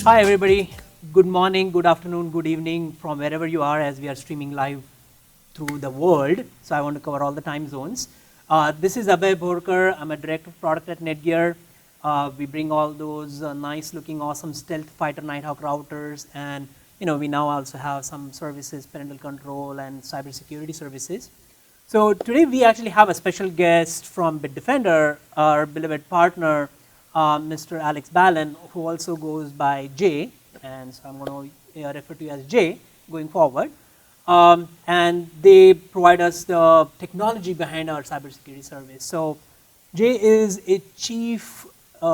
Hi everybody, good morning, good afternoon, good evening from wherever you are as we are streaming live through the world. So I want to cover all the time zones. This is Abhay Borkar. I'm a director of product at NETGEAR. We bring all those nice looking awesome stealth fighter Nighthawk routers, and we now also have some services, parental control and cybersecurity services. So today we actually have a special guest from Bitdefender, our beloved partner, Mr. Alex Mallin, who also goes by Jay, and so I'm going to refer to you as Jay going forward. And they provide us the technology behind our cybersecurity service. So Jay is a chief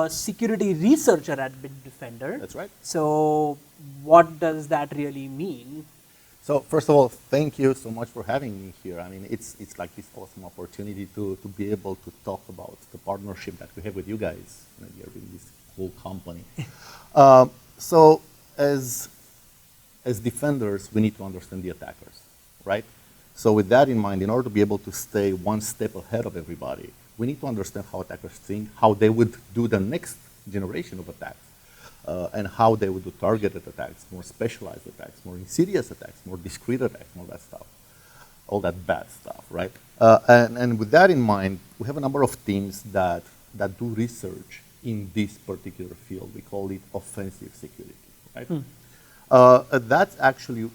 security researcher at Bitdefender. That's right. So what does that really mean? So first of all, thank you so much for having me here. I mean, it's like this awesome opportunity to be able to talk about the partnership that we have with you guys. You're in this whole company. So as defenders, we need to understand the attackers, right? So with that in mind, in order to be able to stay one step ahead of everybody, we need to understand how attackers think, how they would do the next generation of attacks. And how they would do targeted attacks, more specialized attacks, more insidious attacks, more discrete attacks, all that stuff, all that bad stuff, right? And with that in mind, we have a number of teams that do research in this particular field. We call it offensive security, right? That's actually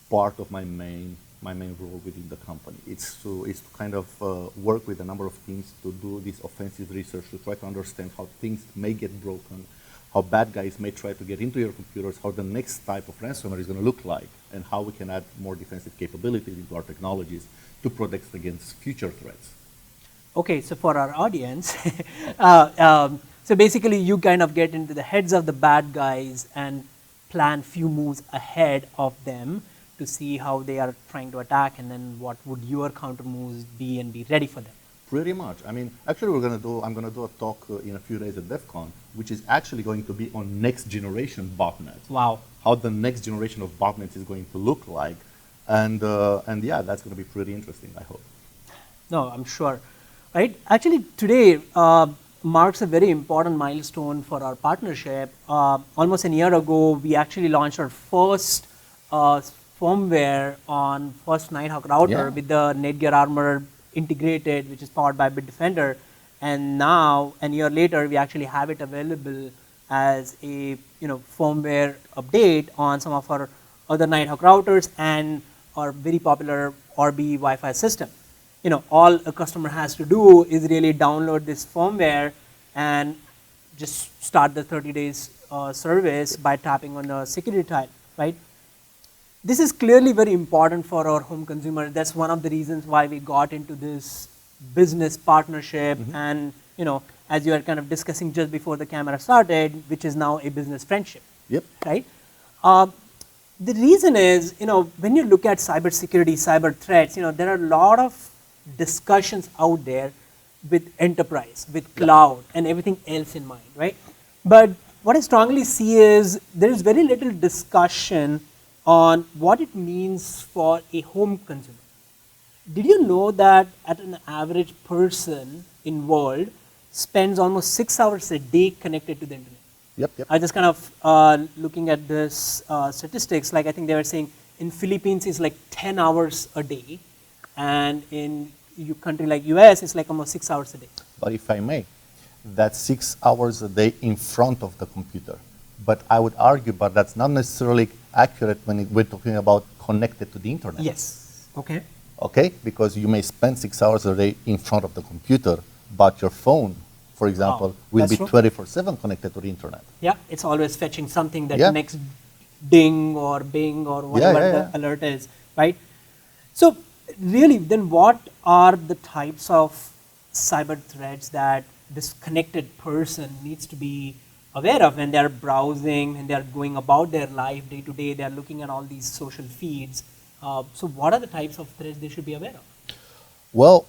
part of my main role within the company. It's to kind of work with a number of teams to do this offensive research, to try to understand how things may get broken, how bad guys may try to get into your computers, how the next type of ransomware is going to look like, and how we can add more defensive capabilities into our technologies to protect against future threats. Okay, so for our audience, so basically you kind of get into the heads of the bad guys and plan few moves ahead of them to see how they are trying to attack, and then what would your counter moves be and be ready for them. Pretty much. I mean, actually, I'm going to do a talk in a few days at DEF CON, which is actually going to be on next generation botnets. Wow. How the next generation of botnets is going to look like. And yeah, that's going to be pretty interesting, I hope. No, I'm sure. Right? Actually, today marks a very important milestone for our partnership. Almost a year ago, we actually launched our first firmware on first Nighthawk router with the NETGEAR Armor integrated, which is powered by Bitdefender, and now a year later we actually have it available as a firmware update on some of our other Nighthawk routers and our very popular RB Wi-Fi system. All a customer has to do is really download this firmware and just start the 30 days service by tapping on the security tile, right? This is clearly very important for our home consumer. That's one of the reasons why we got into this business partnership, and as you are kind of discussing just before the camera started, which is now a business friendship. Yep. Right. The reason is, when you look at cybersecurity, cyber threats, there are a lot of discussions out there with enterprise, with cloud, and everything else in mind, right? But what I strongly see is there is very little discussion on what it means for a home consumer. Did you know that at an average person in world spends almost 6 hours a day connected to the internet? Yep. I just kind of looking at this statistics, like I think they were saying in Philippines it's like 10 hours a day, and in a country like US it's like almost 6 hours a day. But if I may, that's 6 hours a day in front of the computer. But I would argue, but that's not necessarily accurate when we're talking about connected to the internet. Yes. Okay. Okay, because you may spend 6 hours a day in front of the computer, but your phone, for example, will be 24/7 connected to the internet. Yeah, it's always fetching something that next ding or bing or whatever the alert is, right? So really, then what are the types of cyber threats that this connected person needs to be aware of when they're browsing, when they're going about their life day to day, they're looking at all these social feeds. So what are the types of threats they should be aware of? Well,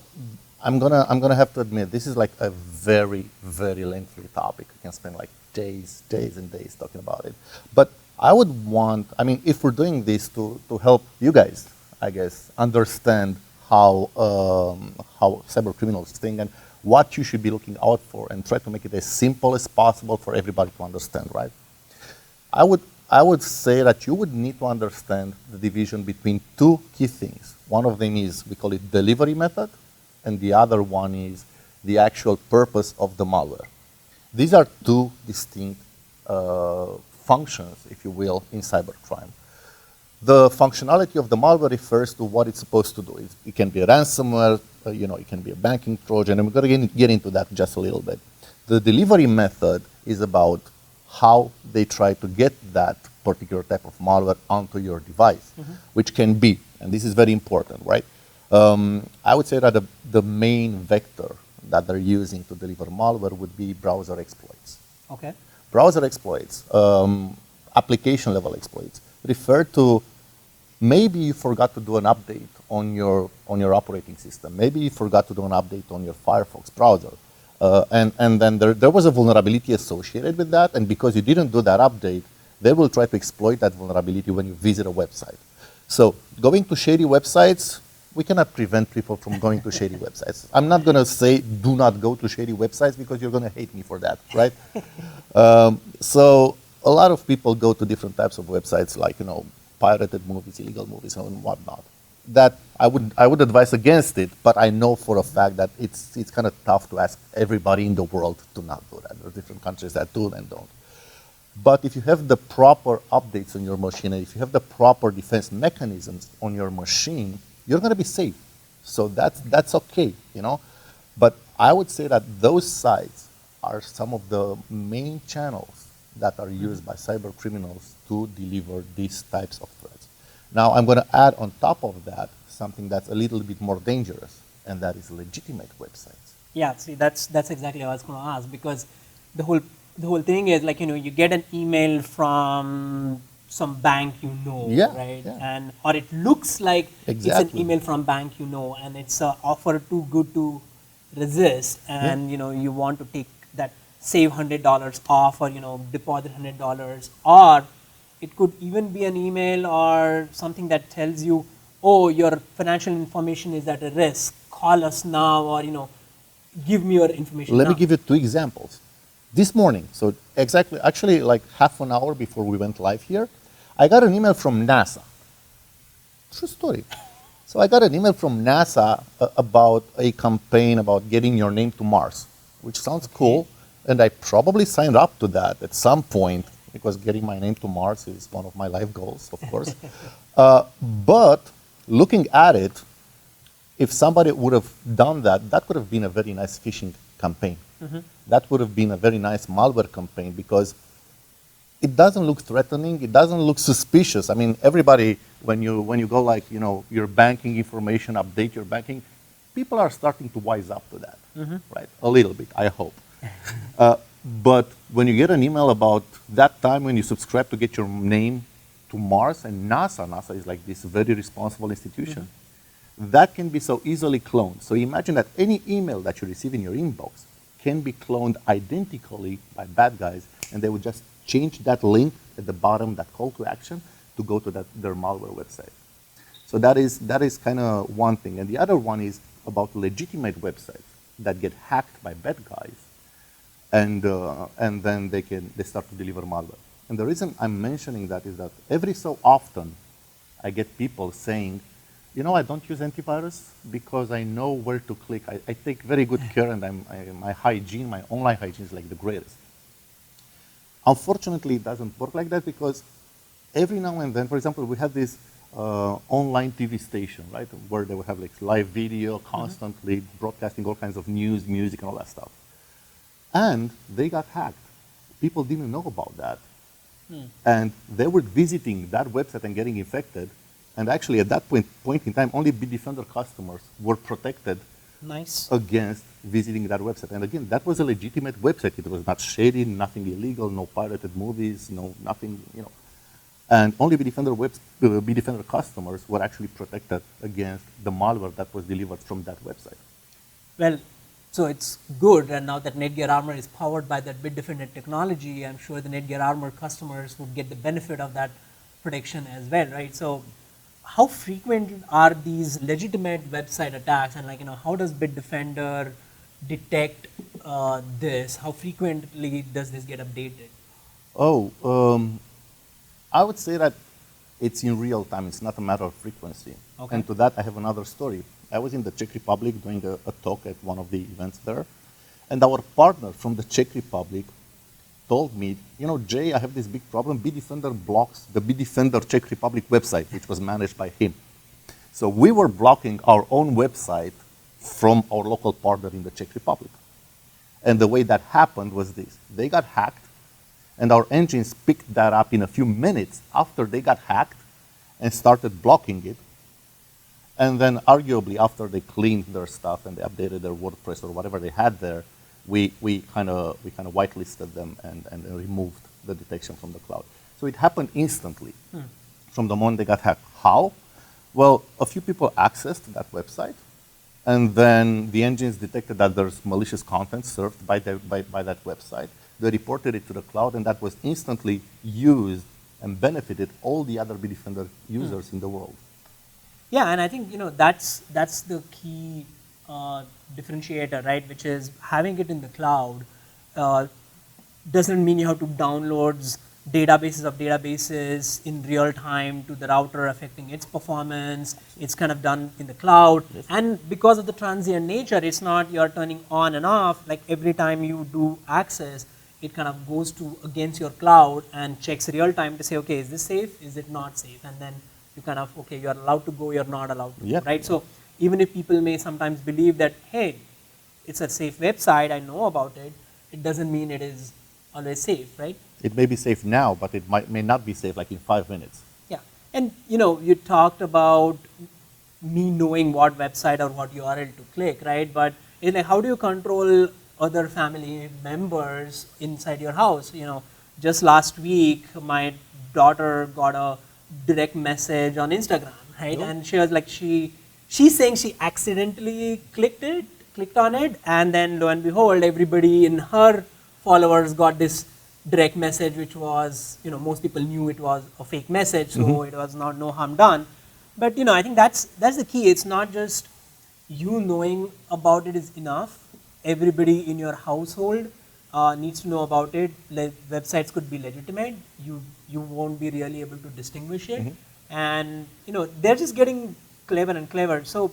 I'm gonna have to admit, this is like a very, very lengthy topic. We can spend like days and days talking about it. But I would want, I mean, if we're doing this to help you guys, I guess, understand how cybercriminals think and what you should be looking out for, and try to make it as simple as possible for everybody to understand, right? I would say that you would need to understand the division between two key things. One of them is, we call it delivery method, and the other one is the actual purpose of the malware. These are two distinct functions, if you will, in cybercrime. The functionality of the malware refers to what it's supposed to do. It can be a ransomware, it can be a banking Trojan, and we're going to get into that just a little bit. The delivery method is about how they try to get that particular type of malware onto your device, which can be, and this is very important, right? I would say that the main vector that they're using to deliver malware would be browser exploits. Okay. Browser exploits, application level exploits, refer to maybe you forgot to do an update on your operating system. Maybe you forgot to do an update on your Firefox browser. And then there was a vulnerability associated with that, and because you didn't do that update, they will try to exploit that vulnerability when you visit a website. So going to shady websites, we cannot prevent people from going to shady websites. I'm not going to say do not go to shady websites because you're going to hate me for that, right? So a lot of people go to different types of websites like, pirated movies, illegal movies, and whatnot. That I would advise against it, but I know for a fact that it's kind of tough to ask everybody in the world to not do that. There are different countries that do and don't. But if you have the proper updates on your machine, and if you have the proper defense mechanisms on your machine, you're going to be safe. So that's okay, But I would say that those sites are some of the main channels that are used by cyber criminals to deliver these types of threats. Now, I'm going to add on top of that something that's a little bit more dangerous, and that is legitimate websites. Yeah, see, that's exactly what I was going to ask, because the whole thing is like, you get an email from some bank, right? Yeah. And or it looks like Exactly. It's an email from bank, and it's an offer too good to resist, and you want to take that, save $100 off, or deposit $100, or it could even be an email or something that tells you, oh, your financial information is at a risk, call us now, or give me your information. Let me give you two examples. This morning, so actually like half an hour before we went live here, I got an email from NASA. True story. So I got an email from NASA about a campaign about getting your name to Mars, which sounds cool, and I probably signed up to that at some point, because getting my name to Mars is one of my life goals, of course. But looking at it, if somebody would have done that, that could have been a very nice phishing campaign. That would have been a very nice malware campaign, because it doesn't look threatening, it doesn't look suspicious. I mean, everybody, when you go like, your banking information, update your banking, people are starting to wise up to that, right? A little bit, I hope. But when you get an email about that time when you subscribe to get your name to Mars, and NASA is like this very responsible institution, that can be so easily cloned. So imagine that any email that you receive in your inbox can be cloned identically by bad guys, and they would just change that link at the bottom, that call to action, to go to their malware website. So that is kind of one thing. And the other one is about legitimate websites that get hacked by bad guys, and then they start to deliver malware. And the reason I'm mentioning that is that every so often I get people saying, I don't use antivirus because I know where to click. I take very good care, and my hygiene, my online hygiene is like the greatest. Unfortunately, it doesn't work like that, because every now and then, for example, we have this online TV station, right, where they will have like live video constantly broadcasting all kinds of news, music, and all that stuff. And they got hacked. People didn't know about that. And they were visiting that website and getting infected. And actually, at that point in time, only Bitdefender customers were protected against visiting that website. And again, that was a legitimate website. It was not shady, nothing illegal, no pirated movies, nothing, And only Bitdefender customers were actually protected against the malware that was delivered from that website. Well, so it's good, and now that NETGEAR Armor is powered by that Bitdefender technology, I'm sure the NETGEAR Armor customers would get the benefit of that protection as well, right? So how frequent are these legitimate website attacks, and like, how does Bitdefender detect this? How frequently does this get updated? Oh, I would say that it's in real time. It's not a matter of frequency. Okay. And to that, I have another story. I was in the Czech Republic doing a talk at one of the events there, and our partner from the Czech Republic told me, Jay, I have this big problem. Bitdefender blocks the Bitdefender Czech Republic website, which was managed by him. So we were blocking our own website from our local partner in the Czech Republic. And the way that happened was this. They got hacked, and our engines picked that up in a few minutes after they got hacked and started blocking it. And then arguably after they cleaned their stuff and they updated their WordPress or whatever they had there, we kind of whitelisted them and removed the detection from the cloud. So it happened instantly from the moment they got hacked. How? Well, a few people accessed that website, and then the engines detected that there's malicious content served by that website. They reported it to the cloud, and that was instantly used and benefited all the other Bitdefender users in the world. Yeah, and I think that's the key differentiator, right? Which is having it in the cloud doesn't mean you have to download databases of databases in real time to the router, affecting its performance. It's kind of done in the cloud, and because of the transient nature, it's not you're turning on and off. Like every time you do access, it kind of goes to against your cloud and checks real time to say, okay, is this safe? Is it not safe? And then you kind of, okay, you're allowed to go, you're not allowed to go, right? So even if people may sometimes believe that, hey, it's a safe website, I know about it, it doesn't mean it is always safe, right? It may be safe now, but it may not be safe like in 5 minutes. Yeah, and you talked about me knowing what website or what URL to click, right? But it's like, how do you control other family members inside your house? Just last week, my daughter got a direct message on Instagram, right? Yep. And she was like, she's saying she accidentally clicked on it, and then lo and behold, everybody in her followers got this direct message, which was, most people knew it was a fake message, so it was not no harm done. But I think that's the key. It's not just you knowing about it is enough. Everybody in your household needs to know about it. Websites could be legitimate. You won't be really able to distinguish it, and they're just getting clever and clever. So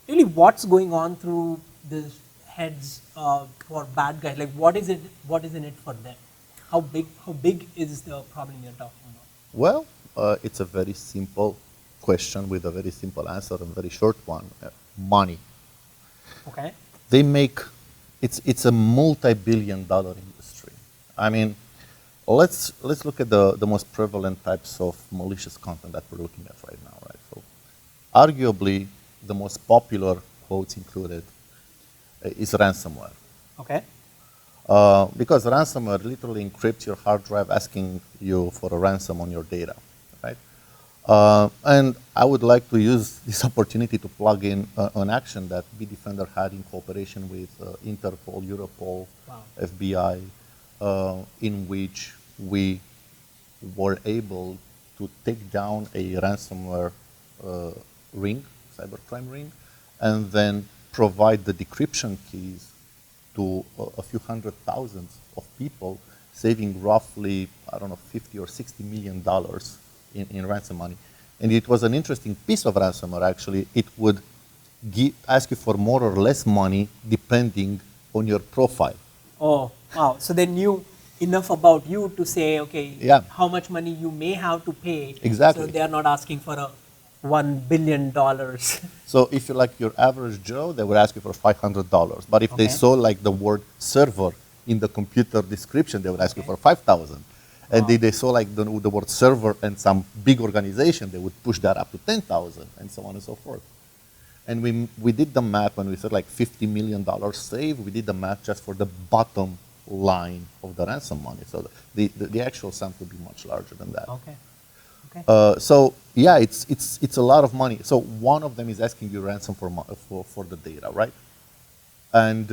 really, what's going on through the heads for bad guys? Like, what is in it for them? How big is the problem you're talking about? Well, it's a very simple question with a very simple answer and a very short one. Money. Okay. They make it's a multi-billion-dollar industry. I mean, let's look at the most prevalent types of malicious content that we're looking at right now, right? So, arguably, the most popular, quotes included, is ransomware. Okay. Because ransomware literally encrypts your hard drive, asking you for a ransom on your data, right? And I would like to use this opportunity to plug in an action that Bitdefender had in cooperation with Interpol, Europol, FBI, in which we were able to take down a ransomware ring, cybercrime ring, and then provide the decryption keys to a few hundred thousands of people, saving roughly, I don't know, $50 or $60 million in ransom money. And it was an interesting piece of ransomware, actually. It would ask you for more or less money depending on your profile. Oh, wow. So they knew enough about you to say, okay, how much money you may have to pay. Exactly. So they are not asking for a $1 billion. So if you're like your average Joe, they would ask you for $500. But if they saw like the word server in the computer description, they would ask you for $5,000. And if they saw like the word server and some big organization, they would push that up to $10,000 and so on and so forth. And we did the math when we said like $50 million save. We did the math just for the bottom line of the ransom money. So the actual sum could be much larger than that. Okay. So yeah, it's a lot of money. So one of them is asking you ransom for the data, right? And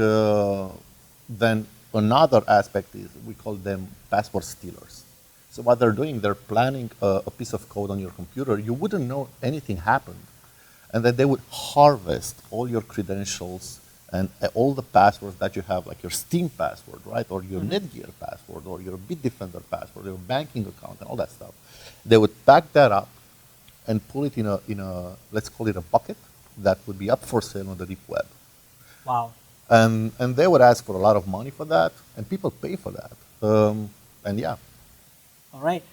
then another aspect is we call them password stealers. So what they're doing, they're planning a piece of code on your computer. You wouldn't know anything happened. And then they would harvest all your credentials and all the passwords that you have, like your Steam password, right? Or your NETGEAR password, or your Bitdefender password, your banking account, and all that stuff. They would pack that up and pull it in a, let's call it a bucket that would be up for sale on the deep web. Wow. And they would ask for a lot of money for that, and people pay for that. And yeah. All right.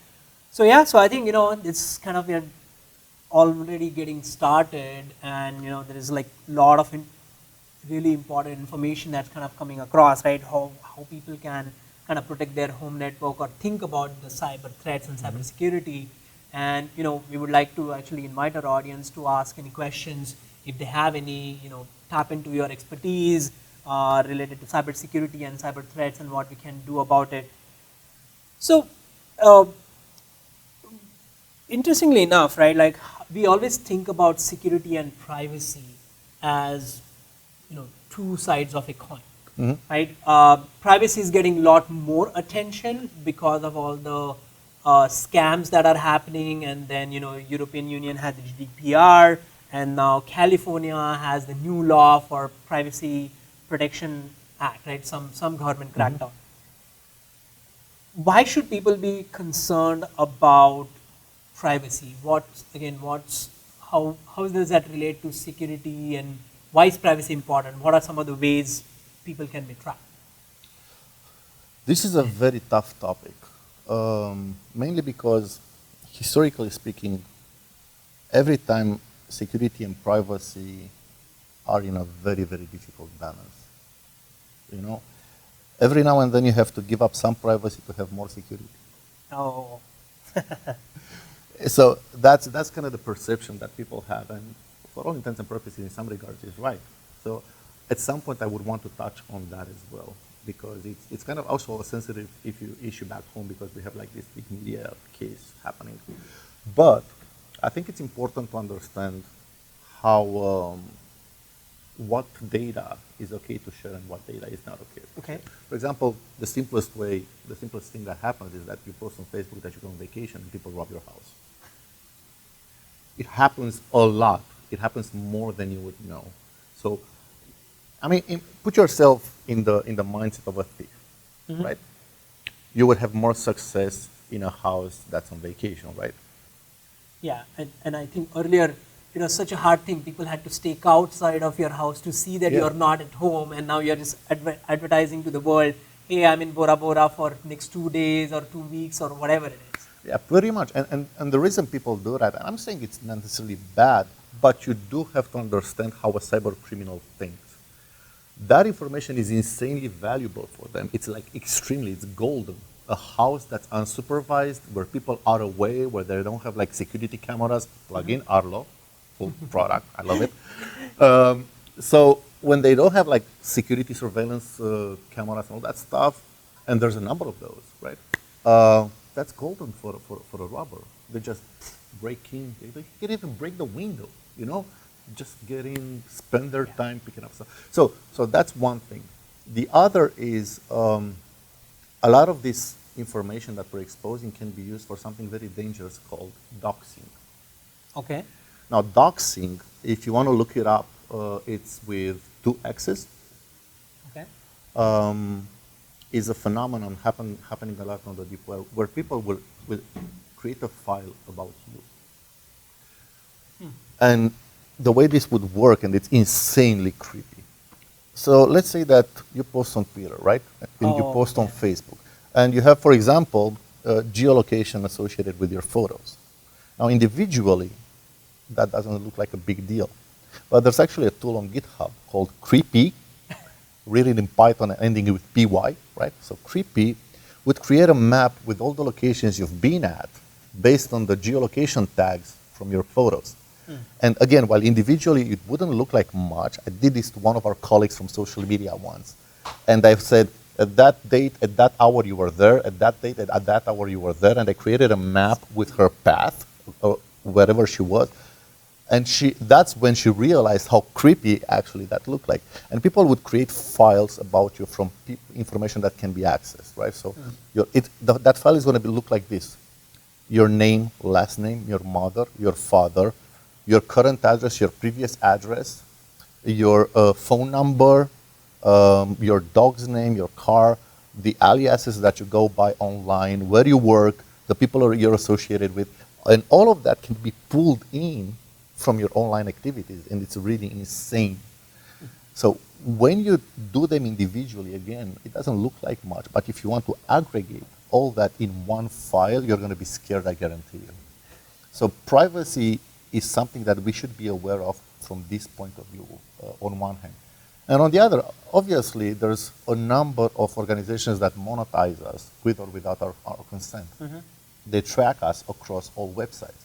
So yeah, so I think, it's kind of, we're already getting started, and, there is like a lot of really important information that's kind of coming across, right? How people can kind of protect their home network or think about the cyber threats and cyber security. And, we would like to actually invite our audience to ask any questions if they have any, tap into your expertise related to cyber security and cyber threats and what we can do about it. So, interestingly enough, right, like we always think about security and privacy as, two sides of a coin, right? Privacy is getting a lot more attention because of all the scams that are happening, and then, European Union has the GDPR, and now California has the new law for Privacy Protection Act, right? Some government crackdown. Why should people be concerned about privacy? How does that relate to security, and why is privacy important? What are some of the ways people can be tracked? This is a very tough topic, mainly because, historically speaking, every time security and privacy are in a very, very difficult balance. Every now and then you have to give up some privacy to have more security. Oh. So that's kind of the perception that people have, and for all intents and purposes, in some regards, is right. So at some point, I would want to touch on that as well, because it's kind of also a sensitive issue back home, because we have like this big media case happening. But I think it's important to understand how what data is okay to share and what data is not okay to share. For example, the simplest thing that happens is that you post on Facebook that you go on vacation and people rob your house. It happens a lot. It happens more than you would know. So, I mean, put yourself in the mindset of a thief, right? You would have more success in a house that's on vacation, right? Yeah, and I think earlier, such a hard thing. People had to stake outside of your house to see that you're not at home, and now you're just advertising to the world, hey, I'm in Bora Bora for next 2 days or 2 weeks or whatever it is. Yeah, pretty much. And the reason people do that, and I'm saying it's not necessarily bad, but you do have to understand how a cyber criminal thinks. That information is insanely valuable for them. It's like it's golden. A house that's unsupervised, where people are away, where they don't have like security cameras, plug in Arlo. Cool product, I love it. So when they don't have like security surveillance cameras and all that stuff, and there's a number of those, right? That's golden for a robber. They just break in. They can even break the window, just get in, spend their time picking up stuff. So that's one thing. The other is a lot of this information that we're exposing can be used for something very dangerous called doxing. Okay. Now, doxing, if you want to look it up, it's with 2 X's. Okay. Is a phenomenon happening a lot on the deep web, where people will create a file about you. And the way this would work, and it's insanely creepy. So let's say that you post on Twitter, right? And you post on Facebook. And you have, for example, geolocation associated with your photos. Now, individually, that doesn't look like a big deal. But there's actually a tool on GitHub called Creepy, written in Python and ending with py, right? So Creepy would create a map with all the locations you've been at based on the geolocation tags from your photos. And again, while individually it wouldn't look like much, I did this to one of our colleagues from social media once. And I've said, at that date, at that hour you were there, at that date, at that hour you were there, and I created a map with her path, wherever she was. And that's when she realized how creepy actually that looked like. And people would create files about you from information that can be accessed, right? So that file is going to look like this. Your name, last name, your mother, your father, your current address, your previous address, your phone number, your dog's name, your car, the aliases that you go by online, where you work, the people you're associated with, and all of that can be pulled in from your online activities, and it's really insane. So when you do them individually, again, it doesn't look like much, but if you want to aggregate all that in one file, you're going to be scared, I guarantee you. So privacy is something that we should be aware of from this point of view, on one hand. And on the other, obviously, there's a number of organizations that monetize us with or without our consent. Mm-hmm. They track us across all websites.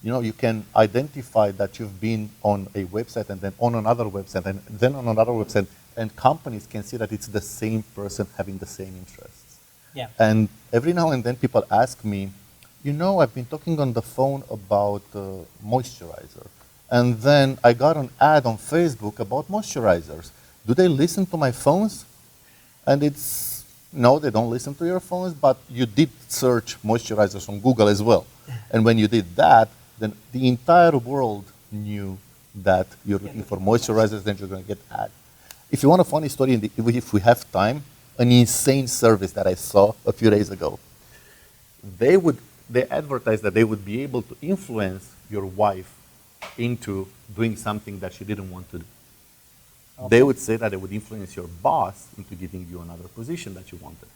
You know, you can identify that you've been on a website and then on another website and then on another website, and companies can see that it's the same person having the same interests. Yeah. And every now and then people ask me, you know, I've been talking on the phone about moisturizer, and then I got an ad on Facebook about moisturizers. Do they listen to my phones? And it's, no, they don't listen to your phones, but you did search moisturizers on Google as well. And when you did that, then the entire world knew that you're looking for moisturizers, then you're going to get ads. If you want a funny story, if we have time, an insane service that I saw a few days ago. They advertised that they would be able to influence your wife into doing something that she didn't want to do. Okay. They would say that they would influence your boss into giving you another position that you wanted.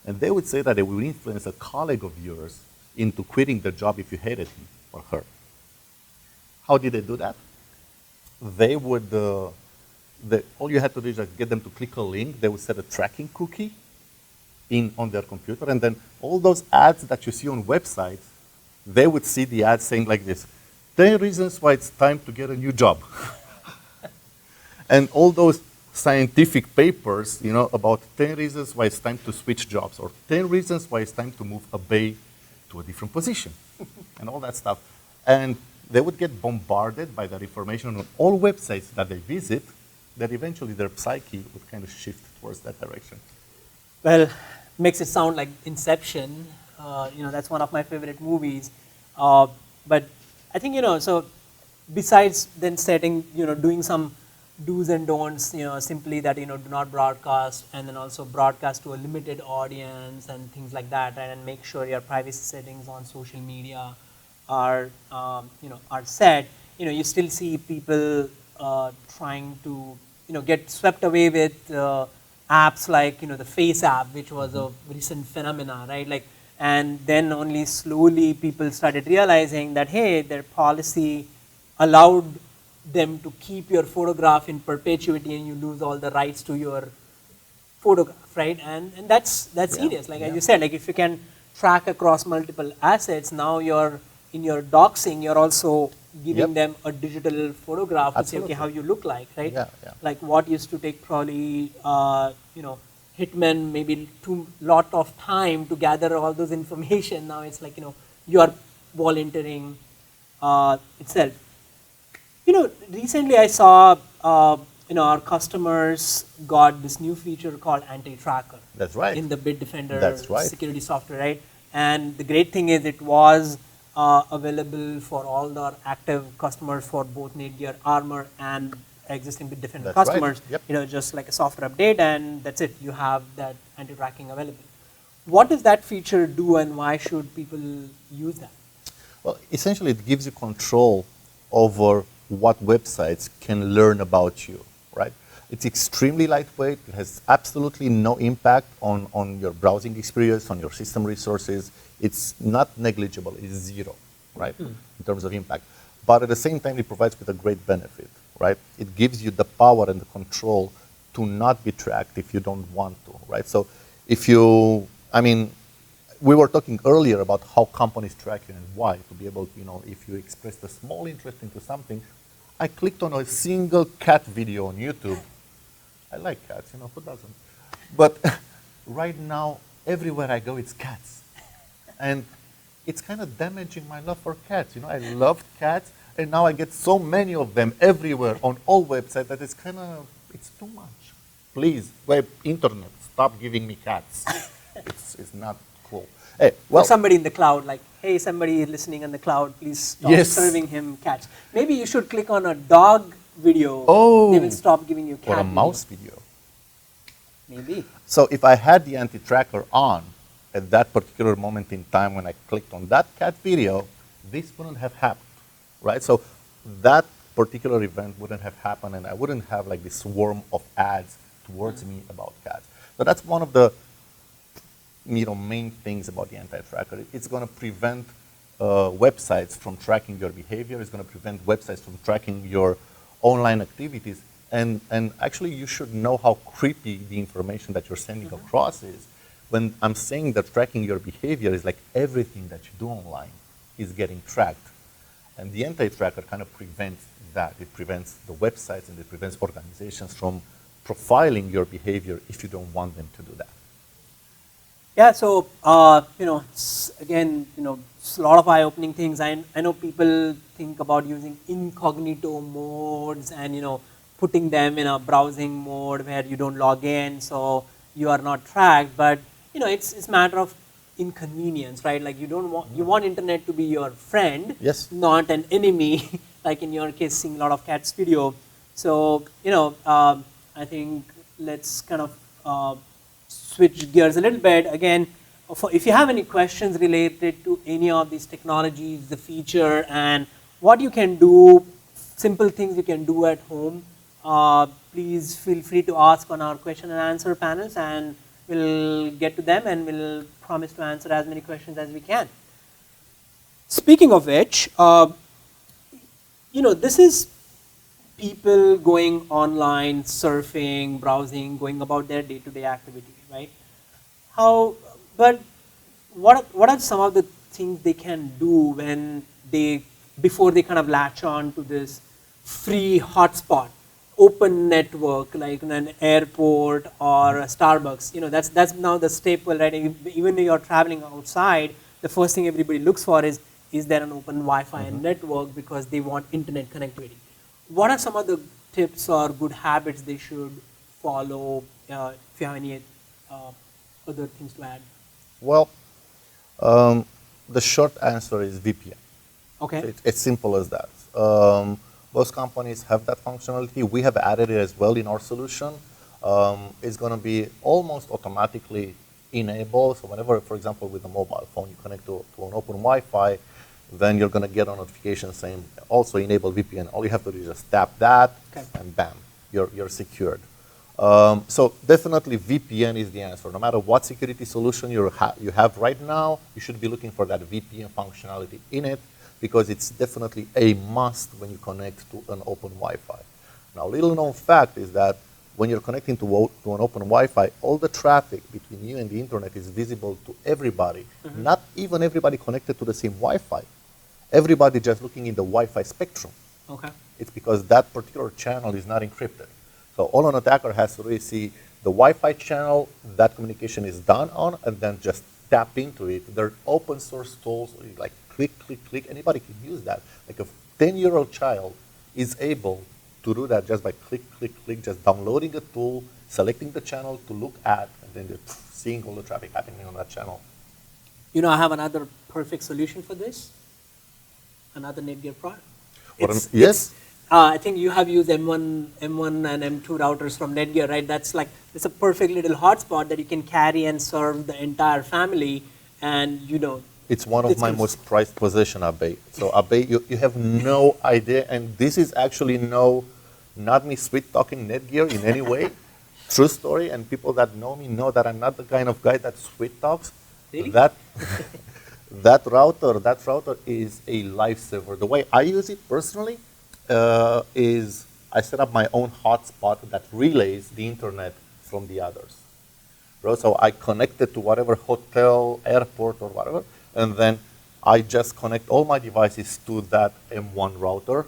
And they would say that they would influence a colleague of yours into quitting the job if you hated him or her. How did they do that? They would, all you had to do is just get them to click a link. They would set a tracking cookie on their computer, and then all those ads that you see on websites, they would see the ads saying like this, 10 reasons why it's time to get a new job. And all those scientific papers, you know, about 10 reasons why it's time to switch jobs, or 10 reasons why it's time to move a bay to a different position, and all that stuff. And they would get bombarded by that information on all websites that they visit, that eventually their psyche would kind of shift towards that direction. Well, makes it sound like Inception. You know, that's one of my favorite movies. But I think, you know, so besides then setting, you know, doing some do's and don'ts, you know, simply that, you know, do not broadcast, and then also broadcast to a limited audience and things like that, right? And make sure your privacy settings on social media are, you know, are set. You know, you still see people trying to, you know, get swept away with apps like, you know, the Face app, which was a recent phenomena, right? Like, and then only slowly people started realizing that, hey, their policy allowed them to keep your photograph in perpetuity and you lose all the rights to your photograph, right? And that's serious. Like, as you said, like if you can track across multiple assets, now you're in your doxing, you're also giving them a digital photograph to say, okay, how you look like, right? Like what used to take probably, you know, hitmen maybe too lot of time to gather all those information. Now it's like, you know, you are volunteering itself. You know, recently I saw, you know, our customers got this new feature called anti-tracker. That's right. In the Bitdefender security software, right? And the great thing is it was available for all our active customers for both NETGEAR Armor and existing Bitdefender customers. Right. Yep. You know, just like a software update, and that's it. You have that anti-tracking available. What does that feature do, and why should people use that? Well, essentially, it gives you control over what websites can learn about you, right? It's extremely lightweight. It has absolutely no impact on your browsing experience, on your system resources. It's not negligible. It's zero, right, in terms of impact. But at the same time, it provides with a great benefit, right? It gives you the power and the control to not be tracked if you don't want to, right? So if you, I mean, we were talking earlier about how companies track you and why, to be able to, you know, if you expressed a small interest into something. I clicked on a single cat video on YouTube. I like cats, you know, who doesn't? But right now, everywhere I go, it's cats. And it's kind of damaging my love for cats. You know, I love cats, And now I get so many of them everywhere on all websites that it's it's too much. Please, internet, stop giving me cats. It's not cool. Hey, well, or somebody in the cloud, like, hey, somebody listening in the cloud, please stop serving him cats. Maybe you should click on a dog video. Oh, they will stop giving you cat or a mouse video. Maybe. So if I had the anti-tracker on at that particular moment in time when I clicked on that cat video, this wouldn't have happened, right? So that particular event wouldn't have happened, and I wouldn't have like this swarm of ads towards me about cats. So that's one of the main things about the anti-tracker. It's going to prevent websites from tracking your behavior. It's going to prevent websites from tracking your online activities. And actually, you should know how creepy the information that you're sending across is. When I'm saying that tracking your behavior is like everything that you do online is getting tracked. And the anti-tracker kind of prevents that. It prevents the websites and it prevents organizations from profiling your behavior if you don't want them to do that. Yeah, so, again, it's a lot of eye-opening things. I know people think about using incognito modes and, putting them in a browsing mode where you don't log in, so you are not tracked. But, it's a matter of inconvenience, right? Like you want internet to be your friend, yes, not an enemy, like in your case, seeing a lot of cats video. So, I think let's kind of switch gears a little bit. Again, if you have any questions related to any of these technologies, the feature, and what you can do, simple things you can do at home, please feel free to ask on our question and answer panels, and we'll get to them and we'll promise to answer as many questions as we can. Speaking of which, this is people going online, surfing, browsing, going about their day-to-day activity, right? But what are some of the things they can do before they kind of latch on to this free hotspot, open network, like in an airport or a Starbucks? That's now the staple, right? Even when you're traveling outside, the first thing everybody looks for is there an open Wi-Fi network, because they want internet connectivity. What are some of the tips or good habits they should follow? If you have any other things to add. Well, the short answer is VPN. Okay. So it's simple as that. Most companies have that functionality. We have added it as well in our solution. It's going to be almost automatically enabled. So whenever, for example, with a mobile phone, you connect to an open Wi-Fi, then you're going to get a notification saying also enable VPN. All you have to do is just tap that, and bam, you're secured. So definitely VPN is the answer. No matter what security solution you have right now, you should be looking for that VPN functionality in it, because it's definitely a must when you connect to an open Wi-Fi. Now, little known fact is that when you're connecting to an open Wi-Fi, all the traffic between you and the internet is visible to everybody. Not even everybody connected to the same Wi-Fi. Everybody just looking in the Wi-Fi spectrum. Okay. It's because that particular channel is not encrypted. So all an attacker has to really see the Wi-Fi channel that communication is done on, and then just tap into it. There are open source tools, like click, click, click. Anybody can use that. Like a 10-year-old child is able to do that just by click, click, click, just downloading a tool, selecting the channel to look at, and then just seeing all the traffic happening on that channel. I have another perfect solution for this. Another NETGEAR product. Yes. I think you have used M1 and M2 routers from NETGEAR, right? It's a perfect little hotspot that you can carry and serve the entire family, and It's one of my most prized possessions, Abhay. So Abhay, you have no idea, and this is actually not me sweet talking NETGEAR in any way. True story, and people that know me know that I'm not the kind of guy that sweet talks. Really? That router is a lifesaver. The way I use it personally is I set up my own hotspot that relays the internet from the others. So I connect it to whatever hotel, airport, or whatever, and then I just connect all my devices to that M1 router,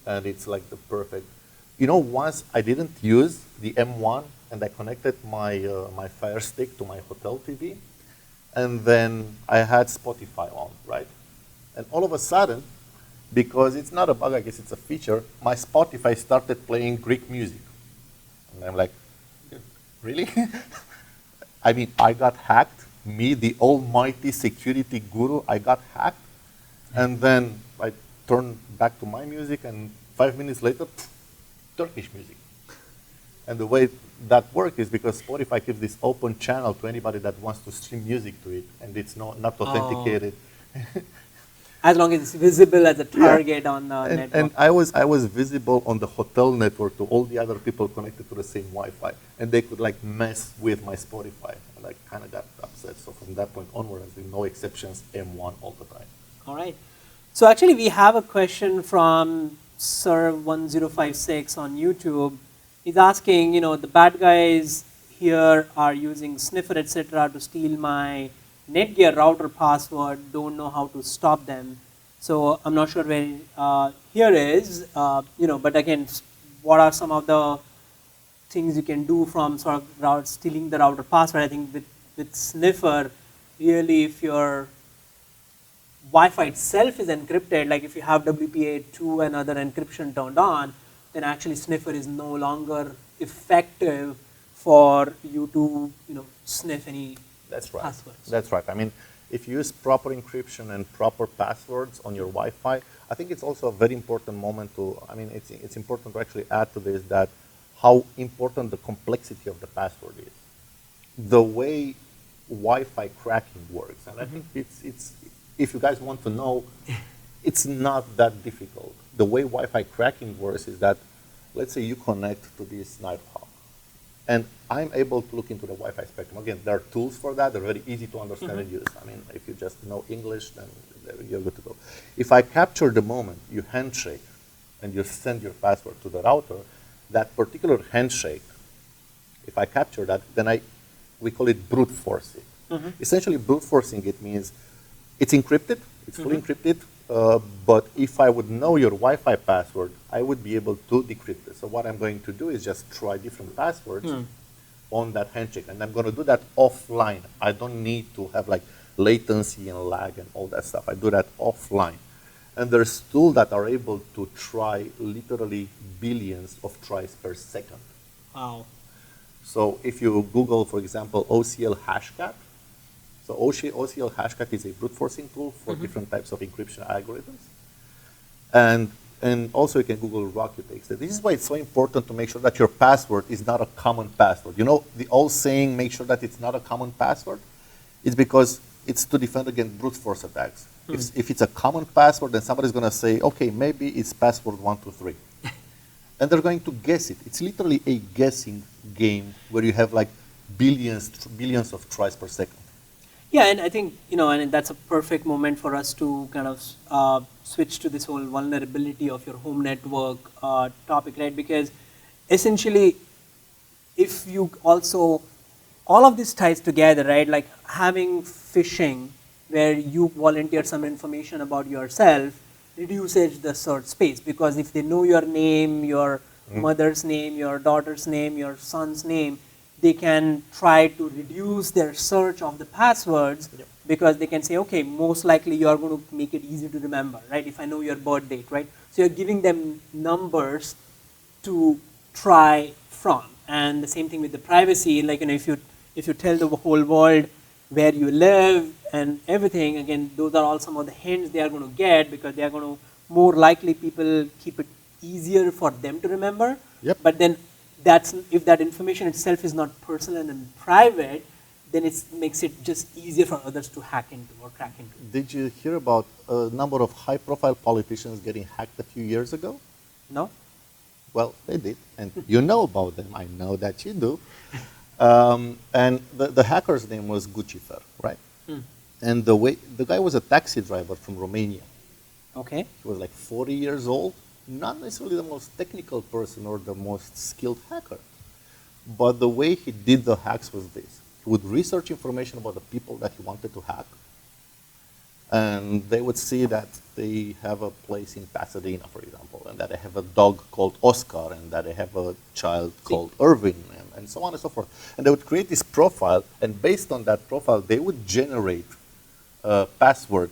and it's like the perfect. Once I didn't use the M1, and I connected my Fire Stick to my hotel TV, and then I had Spotify on, right? And all of a sudden, because it's not a bug, I guess it's a feature. My Spotify started playing Greek music. And I'm like, really? I mean, I got hacked. Me, the almighty security guru, I got hacked. And then I turned back to my music, and 5 minutes later, Turkish music. And the way that works is because Spotify gives this open channel to anybody that wants to stream music to it, and it's not authenticated. As long as it's visible as a target on the network. And I was visible on the hotel network to all the other people connected to the same Wi-Fi, and they could like mess with my Spotify, and I kind of got upset. So from that point onward, there's been no exceptions, M1 all the time. All right. So actually, we have a question from Sir1056 on YouTube. He's asking, the bad guys here are using sniffer, etc., to steal my NETGEAR router password. Don't know how to stop them. So I'm not sure where here is, but again, what are some of the things you can do from sort of stealing the router password? I think with sniffer, really, if your Wi-Fi itself is encrypted, like if you have WPA2 and other encryption turned on, then actually sniffer is no longer effective for you to sniff any passwords. That's right. I mean, if you use proper encryption and proper passwords on your Wi-Fi, I think it's also a very important moment to, it's important to actually add to this that how important the complexity of the password is. The way Wi-Fi cracking works, and I think it's if you guys want to know, it's not that difficult. The way Wi-Fi cracking works is that, let's say you connect to this Nighthawk, and I'm able to look into the Wi-Fi spectrum. Again, there are tools for that. They're very easy to understand and use. I mean, if you just know English, then you're good to go. If I capture the moment you handshake and you send your password to the router, that particular handshake, if I capture that, then we call it brute forcing. Essentially, brute forcing, it means it's encrypted, it's fully encrypted, but if I would know your Wi-Fi password, I would be able to decrypt it. So what I'm going to do is just try different passwords on that handshake, and I'm going to do that offline. I don't need to have like latency and lag and all that stuff. I do that offline. And there's tools that are able to try literally billions of tries per second. Wow. So if you Google, for example, OCL hashcat, so OCL hashcat is a brute forcing tool for different types of encryption algorithms. And also you can Google RockUTX. This is why it's so important to make sure that your password is not a common password. You know, the old saying, make sure that it's not a common password, it's because it's to defend against brute force attacks. If it's a common password, then somebody's going to say, okay, maybe it's password 123. And they're going to guess it. It's literally a guessing game where you have like billions of tries per second. Yeah, and I think, and that's a perfect moment for us to kind of switch to this whole vulnerability of your home network topic, right? Because essentially, if you also, all of this ties together, right? Like having phishing, where you volunteer some information about yourself, reduces the search space, because if they know your name, your mother's name, your daughter's name, your son's name, they can try to reduce their search of the passwords, because they can say, okay, most likely you are going to make it easy to remember, right? If I know your birth date, right? So you're giving them numbers to try from. And the same thing with the privacy, like, if you tell the whole world where you live and everything, again, those are all some of the hints they are going to get, because they are going to, more likely people keep it easier for them to remember. But then if that information itself is not personal and private, then it makes it just easier for others to hack into or crack into. Did you hear about a number of high-profile politicians getting hacked a few years ago? No? Well, they did, and you know about them. I know that you do. And the hacker's name was Guccifer, right? And the guy was a taxi driver from Romania. Okay. He was like 40 years old. Not necessarily the most technical person or the most skilled hacker. But the way he did the hacks was this. He would research information about the people that he wanted to hack. And they would see that they have a place in Pasadena, for example, and that they have a dog called Oscar, and that they have a child called Irvin, and so on and so forth. And they would create this profile, and based on that profile, they would generate a password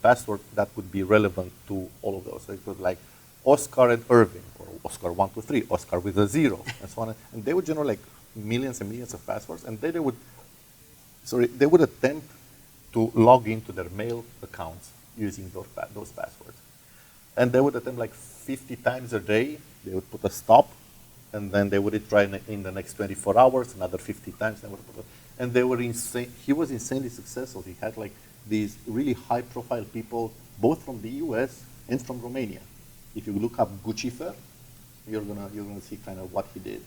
password that would be relevant to all of those. So it was like Oscar and Irving, or Oscar 123, Oscar with a 0, and so on. And they would generate like millions and millions of passwords, and then they would attempt to log into their mail accounts using those passwords. And they would attempt like 50 times a day. They would put a stop, and then they would try in the next 24 hours, another 50 times. And they were insane. He was insanely successful. He had like these really high-profile people, both from the US and from Romania. If you look up Guccifer, you're gonna see kind of what he did.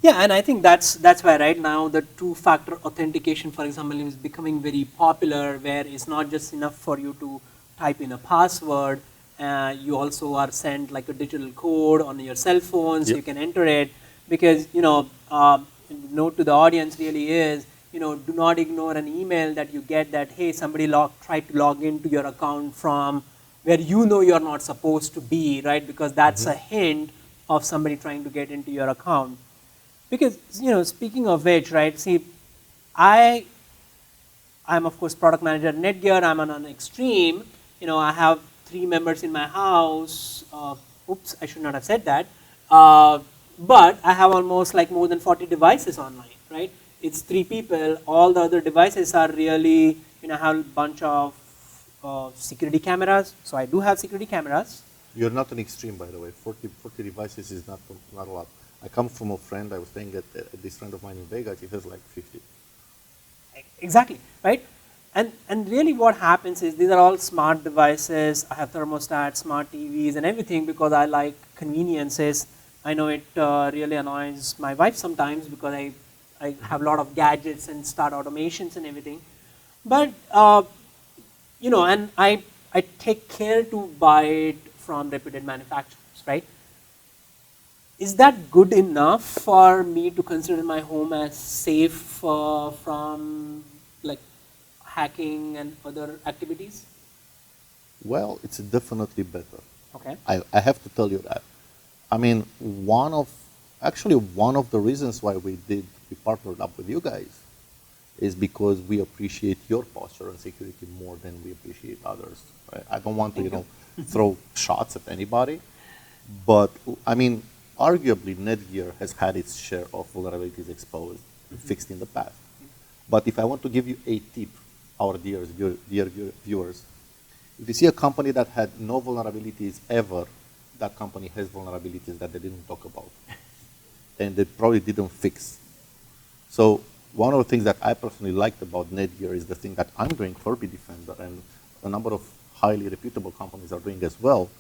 Yeah, and I think that's why right now the two-factor authentication, for example, is becoming very popular, where it's not just enough for you to type in a password. You also are sent like a digital code on your cell phone, so you can enter it. Because note to the audience really is, do not ignore an email that you get that, hey, somebody tried to log into your account from where you're not supposed to be, right? Because that's a hint of somebody trying to get into your account. Because, speaking of which, right, see, I'm of course product manager at NETGEAR. I'm on an extreme. I have 3 members in my house. Oops, I should not have said that. But I have almost like more than 40 devices online, right? It's 3 people. All the other devices are really, I have a bunch of security cameras. So I do have security cameras. You're not an extreme, by the way. 40 devices is not a lot. I come from a friend. I was staying at this friend of mine in Vegas. He has like 50. Exactly, right? And really what happens is these are all smart devices. I have thermostats, smart TVs, and everything because I like conveniences. I know it really annoys my wife sometimes because I have a lot of gadgets and start automations and everything. But, and I take care to buy it from reputed manufacturers, right? Is that good enough for me to consider my home as safe from like hacking and other activities? Well, it's definitely better. Okay. I have to tell you that. I mean, one of the reasons why we partnered up with you guys is because we appreciate your posture and security more than we appreciate others. Right? I don't want to, throw shots at anybody, but I mean, arguably, NETGEAR has had its share of vulnerabilities exposed and fixed in the past. But if I want to give you a tip, our dear viewers, if you see a company that had no vulnerabilities ever, that company has vulnerabilities that they didn't talk about. And they probably didn't fix. So one of the things that I personally liked about NETGEAR is the thing that I'm doing for Bitdefender, and a number of highly reputable companies are doing as well.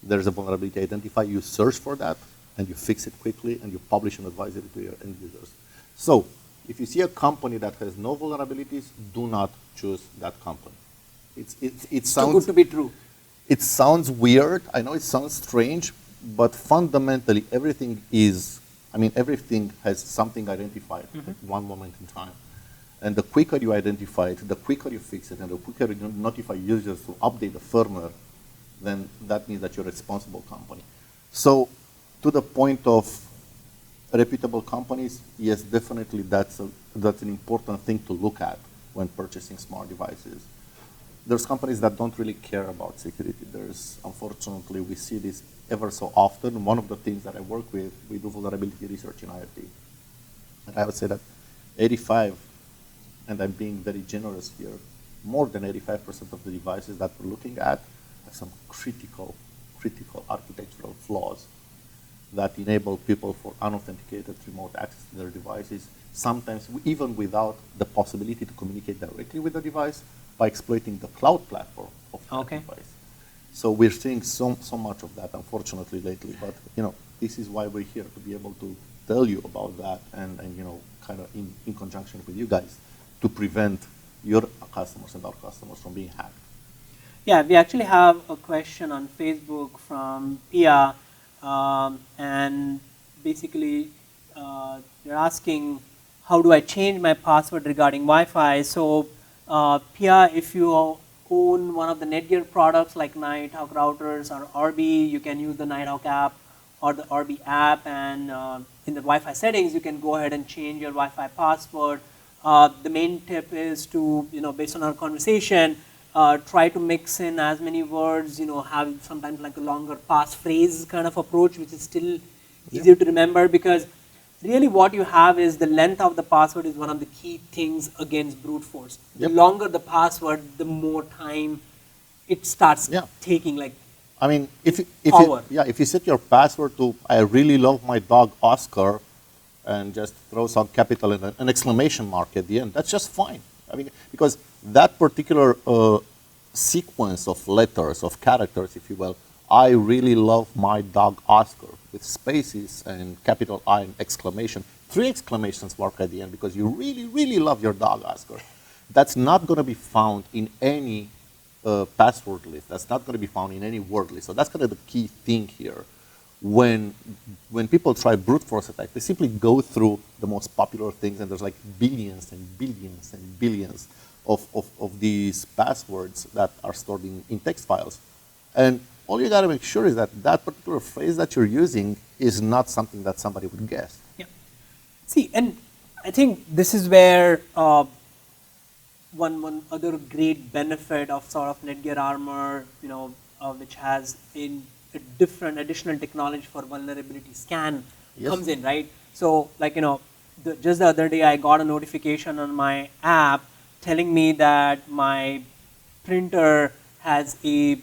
There's a vulnerability identifier, you search for that, and you fix it quickly, and you publish an advisory to your end users. So if you see a company that has no vulnerabilities, do not choose that company. It sounds too good to be true. It sounds weird. I know it sounds strange, but fundamentally everything has something identified at one moment in time. And the quicker you identify it, the quicker you fix it, and the quicker you notify users to update the firmware, then that means that you're a responsible company. So to the point of reputable companies, yes, definitely that's an important thing to look at when purchasing smart devices. There's companies that don't really care about security. Unfortunately, we see this ever so often. One of the things that I work with, we do vulnerability research in IoT. And I would say that 85, and I'm being very generous here, more than 85% of the devices that we're looking at have some critical architectural flaws that enable people for unauthenticated remote access to their devices, sometimes even without the possibility to communicate directly with the device by exploiting the cloud platform of that device. So we're seeing so much of that, unfortunately, lately. But this is why we're here, to be able to tell you about that and kind of in conjunction with you guys to prevent your customers and our customers from being hacked. Yeah, we actually have a question on Facebook from Pia, and basically they're asking, how do I change my password regarding Wi-Fi? So Pia, if you own one of the NETGEAR products like Nighthawk routers or Orbi, you can use the Nighthawk app or the Orbi app, and in the Wi-Fi settings, you can go ahead and change your Wi-Fi password. The main tip is to, based on our conversation, try to mix in as many words, have sometimes like a longer passphrase kind of approach, which is still easier to remember, because really what you have is the length of the password is one of the key things against brute force. The longer the password, the more time it starts taking, like, I mean, if power. if you set your password to "I really love my dog Oscar," and just throw some capital and an exclamation mark at the end, that's just fine. I mean, because that particular sequence of letters, of characters, if you will, "I really love my dog Oscar," with spaces and capital I and exclamation, 3 exclamations mark at the end, because you really, really love your dog Oscar. That's not going to be found in any password list. That's not going to be found in any word list. So that's kind of the key thing here. When people try brute force attacks, they simply go through the most popular things, and there's like billions and billions and billions of these passwords that are stored in text files. And all you got to make sure is that that particular phrase that you're using is not something that somebody would guess. Yeah. See, and I think this is where one other great benefit of sort of NETGEAR Armor, which has a different additional technology for vulnerability scan comes in, right? So, like, just the other day I got a notification on my app telling me that my printer has a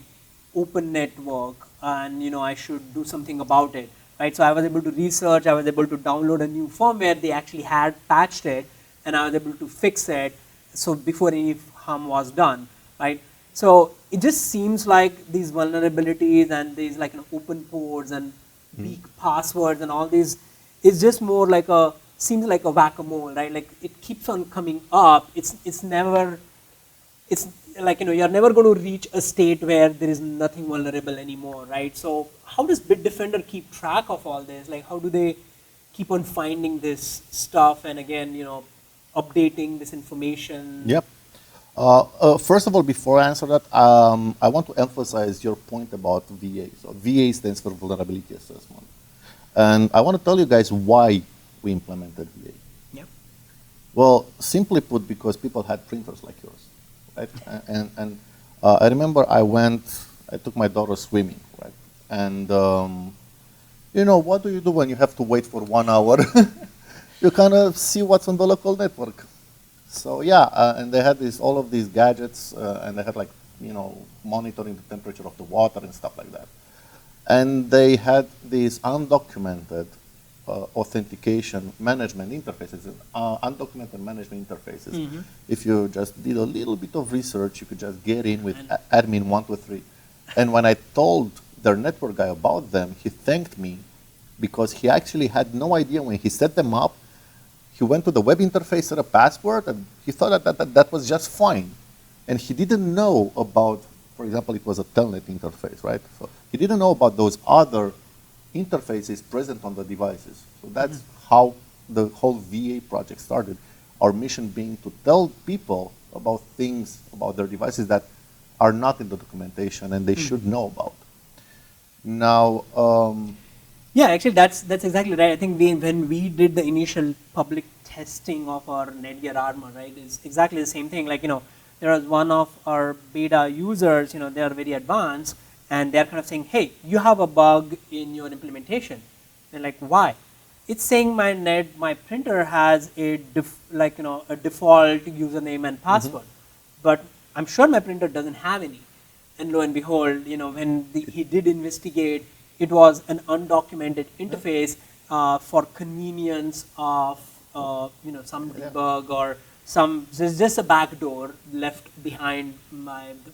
open network, and I should do something about it, right? So I was able to research, I was able to download a new firmware, they actually had patched it, and I was able to fix it, so before any harm was done, right? So it just seems like these vulnerabilities and these like open ports and weak passwords and all these is just more like seems like a whack-a-mole, right? Like it keeps on coming up. It's never, it's like, you're never going to reach a state where there is nothing vulnerable anymore, right? So how does Bitdefender keep track of all this? Like, how do they keep on finding this stuff and again, updating this information? Yep. First of all, before I answer that, I want to emphasize your point about VA. So VA stands for Vulnerability Assessment. And I want to tell you guys why we implemented VA. Yep. Well, simply put, because people had printers like yours, right? And I remember I took my daughter swimming, right? And what do you do when you have to wait for 1 hour? You kind of see what's on the local network. So yeah, and they had all of these gadgets, and they had like, monitoring the temperature of the water and stuff like that. And they had these undocumented authentication management interfaces, undocumented management interfaces. Mm-hmm. If you just did a little bit of research, you could just get in with admin 123. And when I told their network guy about them, he thanked me because he actually had no idea when he set them up. He went to the web interface, set a password, and he thought that was just fine. And he didn't know about, for example, it was a telnet interface, right? So he didn't know about those other interfaces present on the devices. So that's how the whole VA project started. Our mission being to tell people about things about their devices that are not in the documentation and they should know about. Now, yeah, actually, that's exactly right. I think when we did the initial public testing of our NETGEAR Armor, right, it's exactly the same thing. Like, there was one of our beta users, they are very advanced, and they're kind of saying, hey, you have a bug in your implementation. They're like, why? It's saying my printer has a default username and password, but I'm sure my printer doesn't have any. And lo and behold, when he did investigate, it was an undocumented interface for convenience of some debug or there's just a backdoor left behind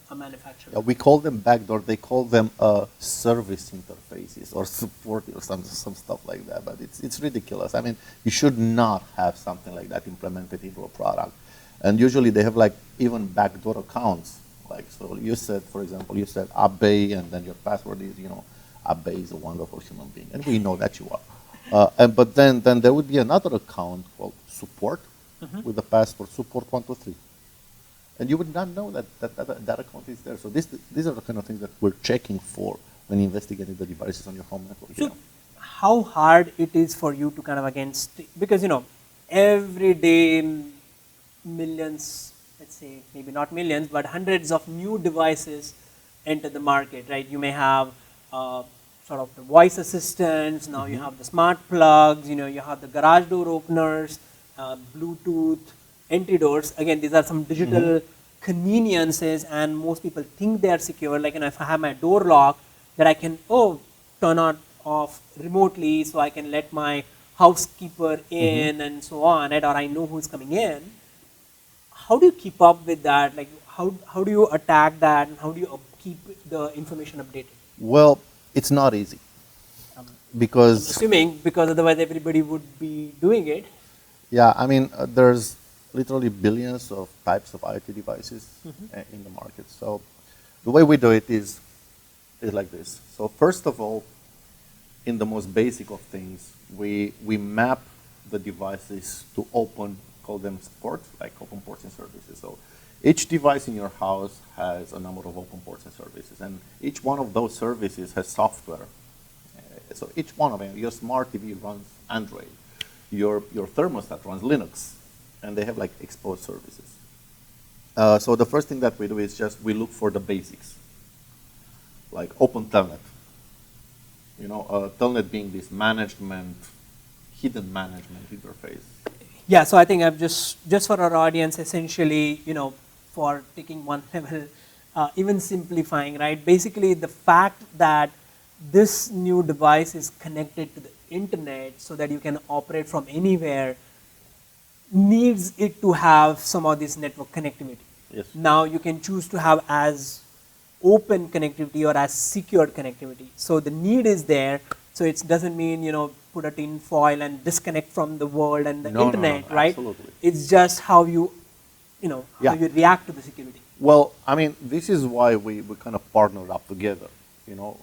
a manufacturer. Yeah, we call them backdoor. They call them service interfaces or support or some stuff like that. But it's ridiculous. I mean, you should not have something like that implemented into a product. And usually they have like even backdoor accounts. Like, so you said, for example, you said Abe, and then your password is, Abe is a wonderful human being, and we know that you are. But then there would be another account called support with the password support123. And you would not know that account is there. So these are the kind of things that we're checking for when investigating the devices on your home network. So how hard it is for you to kind of because, every day millions, I let's say maybe not millions, but hundreds of new devices enter the market, right? You may have sort of the voice assistants, now you have the smart plugs, you have the garage door openers, Bluetooth, entry doors. Again, these are some digital conveniences, and most people think they are secure. Like, if I have my door lock, that I can, turn on off remotely, so I can let my housekeeper in and so on, right? Or I know who's coming in. How do you keep up with that? Like, how do you attack that, and how do you keep the information updated? Well, it's not easy because Assuming, because otherwise everybody would be doing it. yeah, I mean, there's literally billions of types of IoT devices in the market. So the way we do it is like this. So first of all, in the most basic of things, we map the devices to call them ports, like open ports and services. So each device in your house has a number of open ports and services, and each one of those services has software. So each one of them, your smart TV runs Android, your thermostat runs Linux, and they have like exposed services. So the first thing that we do is just we look for the basics, like Open Telnet. Telnet being this hidden management interface. Yeah, so I think I've just for our audience, essentially, for taking one level, even simplifying, right? Basically, the fact that this new device is connected to the internet so that you can operate from anywhere needs it to have some of this network connectivity. Yes. Now you can choose to have as open connectivity or as secured connectivity. So the need is there. So it doesn't mean, put a tin foil and disconnect from the world and the internet, no, right? Absolutely. It's just how you, how you react to the security. Well, I mean, this is why we kind of partnered up together.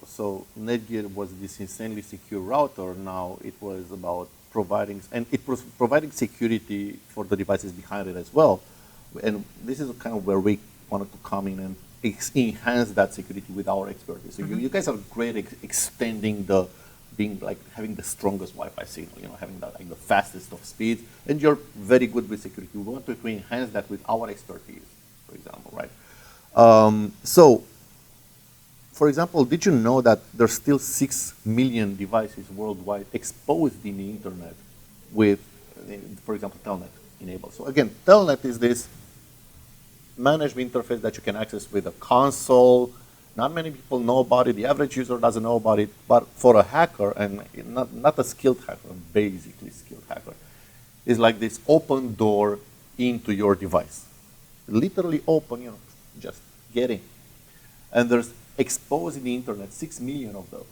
So NETGEAR was this insanely secure router. Now it was about providing security for the devices behind it as well. And this is kind of where we wanted to come in and enhance that security with our expertise. So you guys are great at extending having the strongest Wi-Fi signal, having the fastest of speeds, and you're very good with security. We want to enhance that with our expertise, for example, right? For example, did you know that there's still 6 million devices worldwide exposed in the internet with, for example, Telnet enabled? So again, Telnet is this management interface that you can access with a console. Not many people know about it. The average user doesn't know about it. But for a hacker, and not a skilled hacker, a basically skilled hacker, is like this open door into your device. Literally open, just get in. And there's exposed in the internet 6 million of those.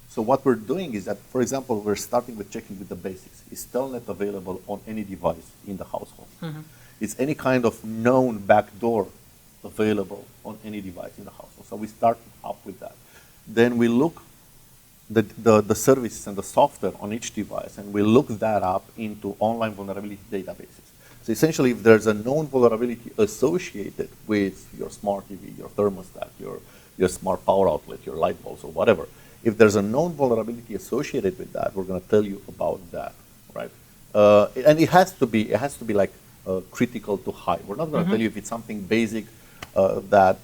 So what we're doing is that, for example, we're starting with checking with the basics. Is Telnet available on any device in the household? Is any kind of known backdoor available on any device in the household? So we start up with that. Then we look the services and the software on each device, and we look that up into online vulnerability databases. So essentially, if there's a known vulnerability associated with your smart TV, your thermostat, your smart power outlet, your light bulbs, or whatever, if there's a known vulnerability associated with that, we're going to tell you about that, right? And it has to be like critical to high. We're not going to tell you if it's something basic that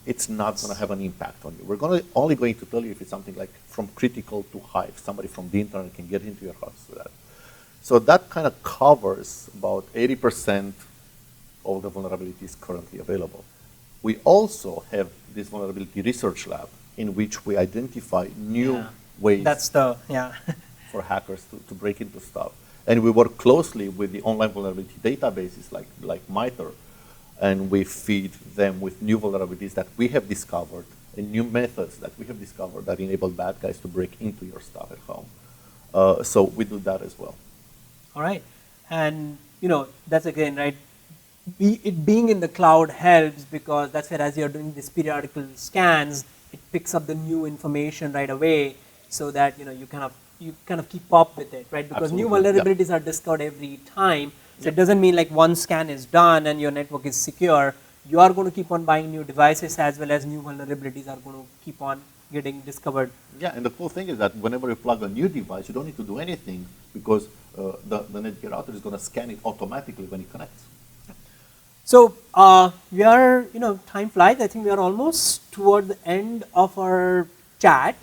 it's not going to have an impact on you. We're only going to tell you if it's something like from critical to high. If somebody from the internet can get into your house with that. So that kind of covers about 80% of the vulnerabilities currently available. We also have this vulnerability research lab in which we identify new ways for hackers to break into stuff. And we work closely with the online vulnerability databases like MITRE, and we feed them with new vulnerabilities that we have discovered and new methods that we have discovered that enable bad guys to break into your stuff at home. So we do that as well. All right. And, that's again, right, it being in the cloud helps because that's where as you're doing these periodical scans, it picks up the new information right away so that, you kind of keep up with it, right? Because new vulnerabilities are discovered every time. So it doesn't mean like one scan is done and your network is secure. You are going to keep on buying new devices as well as new vulnerabilities are going to keep on getting discovered. Yeah, and the cool thing is that whenever you plug a new device, you don't need to do anything because the NETGEAR router is going to scan it automatically when it connects. So we are, time flies. I think we are almost toward the end of our chat.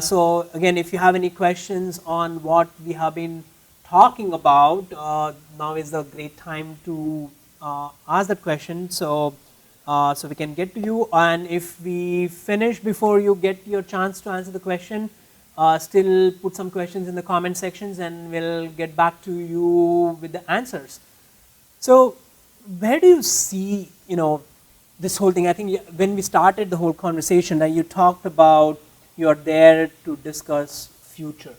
So again, if you have any questions on what we have been talking about, now is the great time to ask that question. So we can get to you. And if we finish before you get your chance to answer the question, still put some questions in the comment sections, and we'll get back to you with the answers. So where do you see, this whole thing? I think when we started the whole conversation, you talked about you're there to discuss future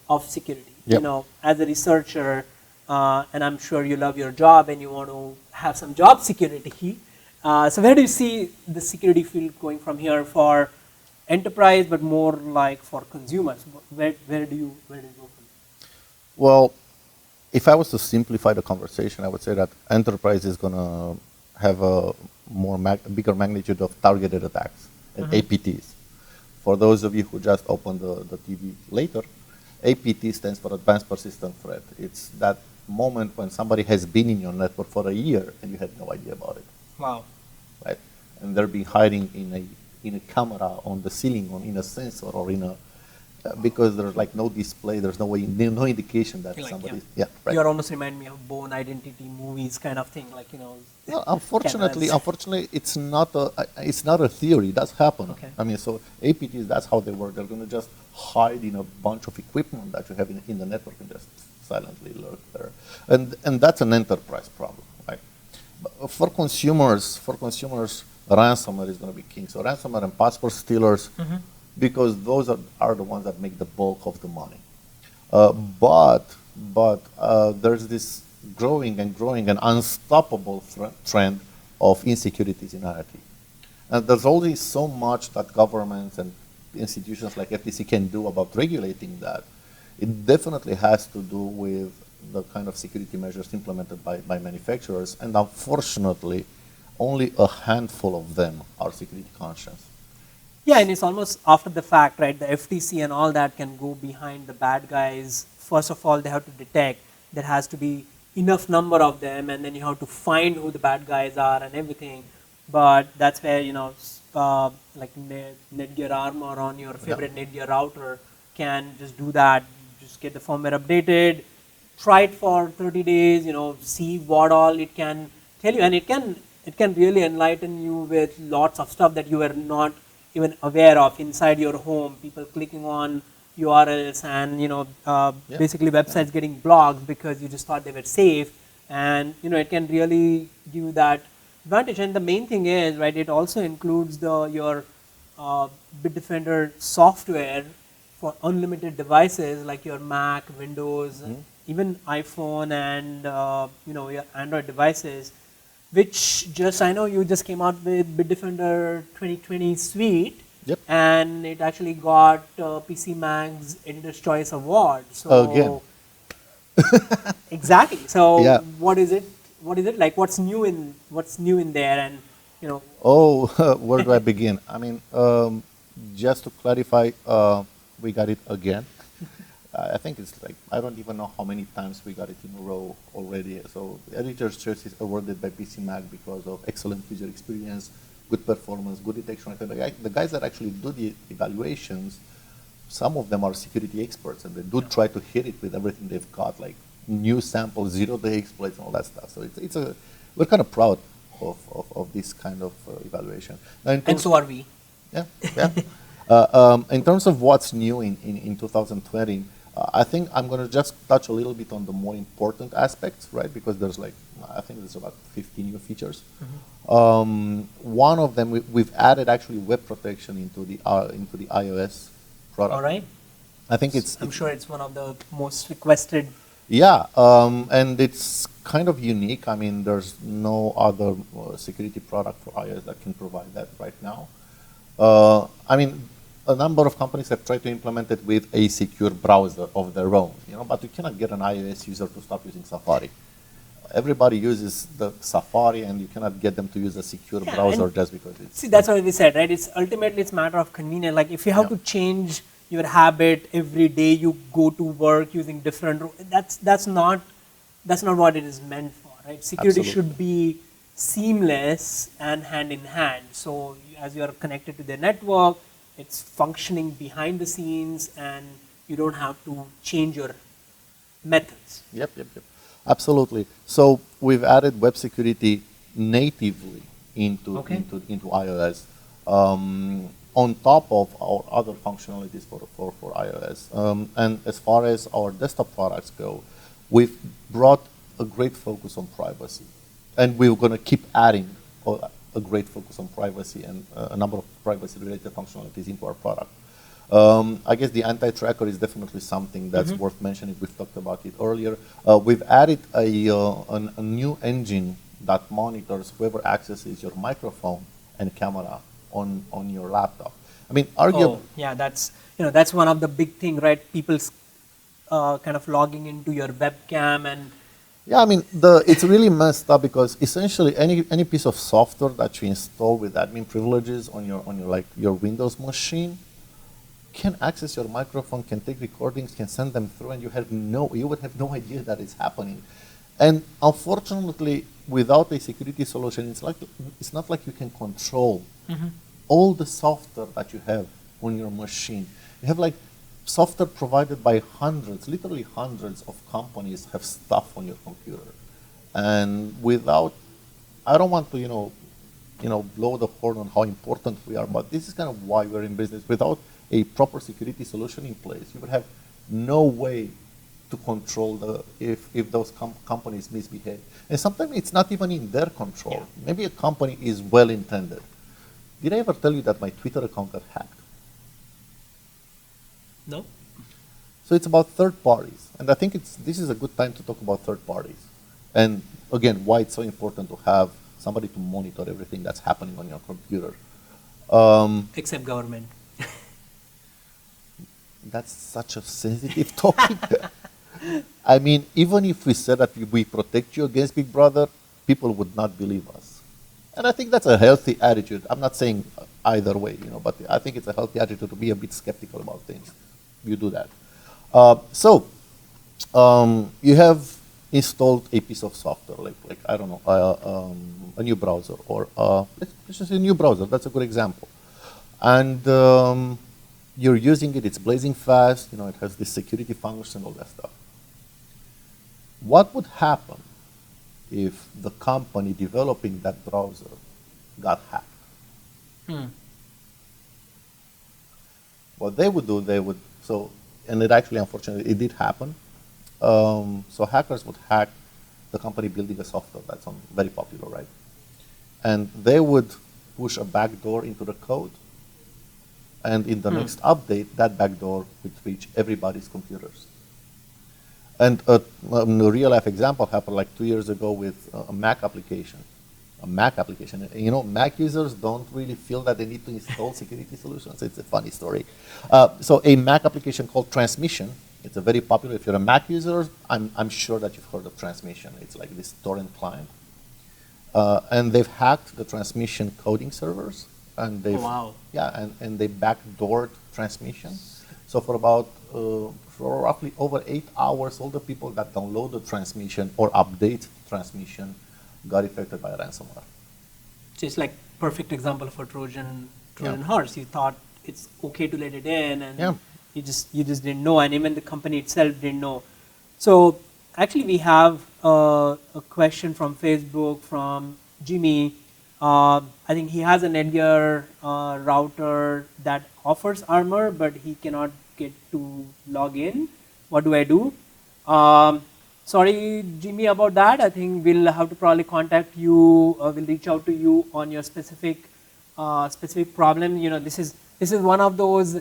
of security. Yep. As a researcher, and I'm sure you love your job and you want to have some job security. So where do you see the security field going from here for enterprise, but more like for consumers? Where do you go from? Well, if I was to simplify the conversation, I would say that enterprise is going to have a bigger magnitude of targeted attacks and APTs. For those of you who just opened the TV later, APT stands for Advanced Persistent Threat. It's that moment when somebody has been in your network for a year and you had no idea about it. Wow. Right? And they're been hiding in a camera on the ceiling, or in a sensor, or in a because there's like no display, there's no indication that somebody. Yeah, right. You almost remind me of Born Identity movies, kind of thing, like No, unfortunately, it's not a theory. It does happen. Okay. I mean, so APTs, that's how they work. They're going to just hide in a bunch of equipment that you have in the network and just silently lurk there, and that's an enterprise problem, right? But for consumers, ransomware is going to be king. So ransomware and password stealers. Because those are the ones that make the bulk of the money. But there's this growing and unstoppable trend of insecurities in IoT. And there's only so much that governments and institutions like FTC can do about regulating that. It definitely has to do with the kind of security measures implemented by manufacturers, and unfortunately, only a handful of them are security conscious. Yeah, and it's almost after the fact, right? The FTC and all that can go behind the bad guys. First of all, they have to detect. There has to be enough number of them, and then you have to find who the bad guys are and everything. But that's where, like NETGEAR Armor on your favorite NETGEAR router can just do that. Just get the firmware updated, try it for 30 days, see what all it can tell you. And it can really enlighten you with lots of stuff that you were not even aware of inside your home, people clicking on URLs and basically websites getting blocked because you just thought they were safe, and it can really give you that advantage. And the main thing is, right, it also includes your Bitdefender software for unlimited devices like your Mac, Windows, even iPhone, and your Android devices. Which I know you just came out with Bitdefender 2020 suite, and it actually got PC Mag's Editor's Choice Award. So again, exactly. So what is it? Like? What's new in there? And Oh, where do I begin? I mean, just to clarify, we got it again. I think it's like, I don't even know how many times we got it in a row already. So the Editor's Choice is awarded by PC Mag because of excellent user experience, good performance, good detection. The guys that actually do the evaluations, some of them are security experts, and they do try to hit it with everything they've got, like new samples, zero-day exploits, and all that stuff. So we're kind of proud of this kind of evaluation. And so are we. Yeah. In terms of what's new in 2020, I think I'm going to just touch a little bit on the more important aspects, right? Because I think there's about 50 new features. One of them, we've added actually web protection into the iOS product. All right. I think I'm sure it's one of the most requested. Yeah, and it's kind of unique. I mean, there's no other security product for iOS that can provide that right now. I mean, a number of companies have tried to implement it with a secure browser of their own, but you cannot get an iOS user to stop using Safari. Everybody uses the Safari, and you cannot get them to use a secure browser just because it's... See, that's what we said, right? It's ultimately a matter of convenience. Like if you have to change your habit every day, you go to work using different... That's not what it is meant for, right? Security should be seamless and hand in hand. So as you are connected to the network, it's functioning behind the scenes, and you don't have to change your methods. Yep. Absolutely. So we've added web security natively into Okay. into iOS, on top of our other functionalities for iOS. And as far as our desktop products go, we've brought a great focus on privacy, and we're going to keep adding a great focus on privacy and a number of privacy-related functionalities into our product. I guess the anti-tracker is definitely something that's worth mentioning. We've talked about it earlier. We've added a new engine that monitors whoever accesses your microphone and camera on your laptop. I mean, arguably, Oh, yeah, that's one of the big thing, right? People's kind of logging into your webcam and yeah, I mean, it's really messed up because essentially any piece of software that you install with admin privileges on your Windows machine can access your microphone, can take recordings, can send them through, and you would have no idea that it's happening. And unfortunately, without a security solution, it's not like you can control all the software that you have on your machine. You have like software provided by literally hundreds of companies have stuff on your computer. And I don't want to, blow the horn on how important we are, but this is kind of why we're in business. Without a proper security solution in place, you would have no way to control if those companies misbehave. And sometimes it's not even in their control. Yeah. Maybe a company is well-intended. Did I ever tell you that my Twitter account got hacked? no. So it's about third parties. And I think this is a good time to talk about third parties. And again, why it's so important to have somebody to monitor everything that's happening on your computer. Except government. That's such a sensitive topic. I mean, even if we said that we protect you against Big Brother, people would not believe us. And I think that's a healthy attitude. I'm not saying either way, but I think it's a healthy attitude to be a bit skeptical about things. You do that. You have installed a piece of software, like I don't know, a new browser, or let's just say a new browser. That's a good example. And you're using it. It's blazing fast. It has this security function, all that stuff. What would happen if the company developing that browser got hacked? What they would do, and it actually, unfortunately, it did happen. So hackers would hack the company building a software that's very popular, right? And they would push a backdoor into the code, and in the next update, that backdoor would reach everybody's computers. And a real-life example happened like 2 years ago with a Mac application. Mac users don't really feel that they need to install security solutions. It's a funny story. So a Mac application called Transmission, it's a very popular, if you're a Mac user, I'm sure that you've heard of Transmission. It's like this torrent client. And they've hacked the Transmission coding servers. And they've, and they backdoored Transmission. So for roughly over 8 hours, all the people that downloaded Transmission or update Transmission got affected by ransomware. So it's like perfect example of a Trojan horse. You thought it's okay to let it in, and you just didn't know, and even the company itself didn't know. So actually, we have a question from Facebook from Jimmy. I think he has a NETGEAR router that offers Armor, but he cannot get to log in. What do I do? Sorry, Jimmy, about that. I think we'll have to probably contact you. We'll reach out to you on your specific problem. This is one of those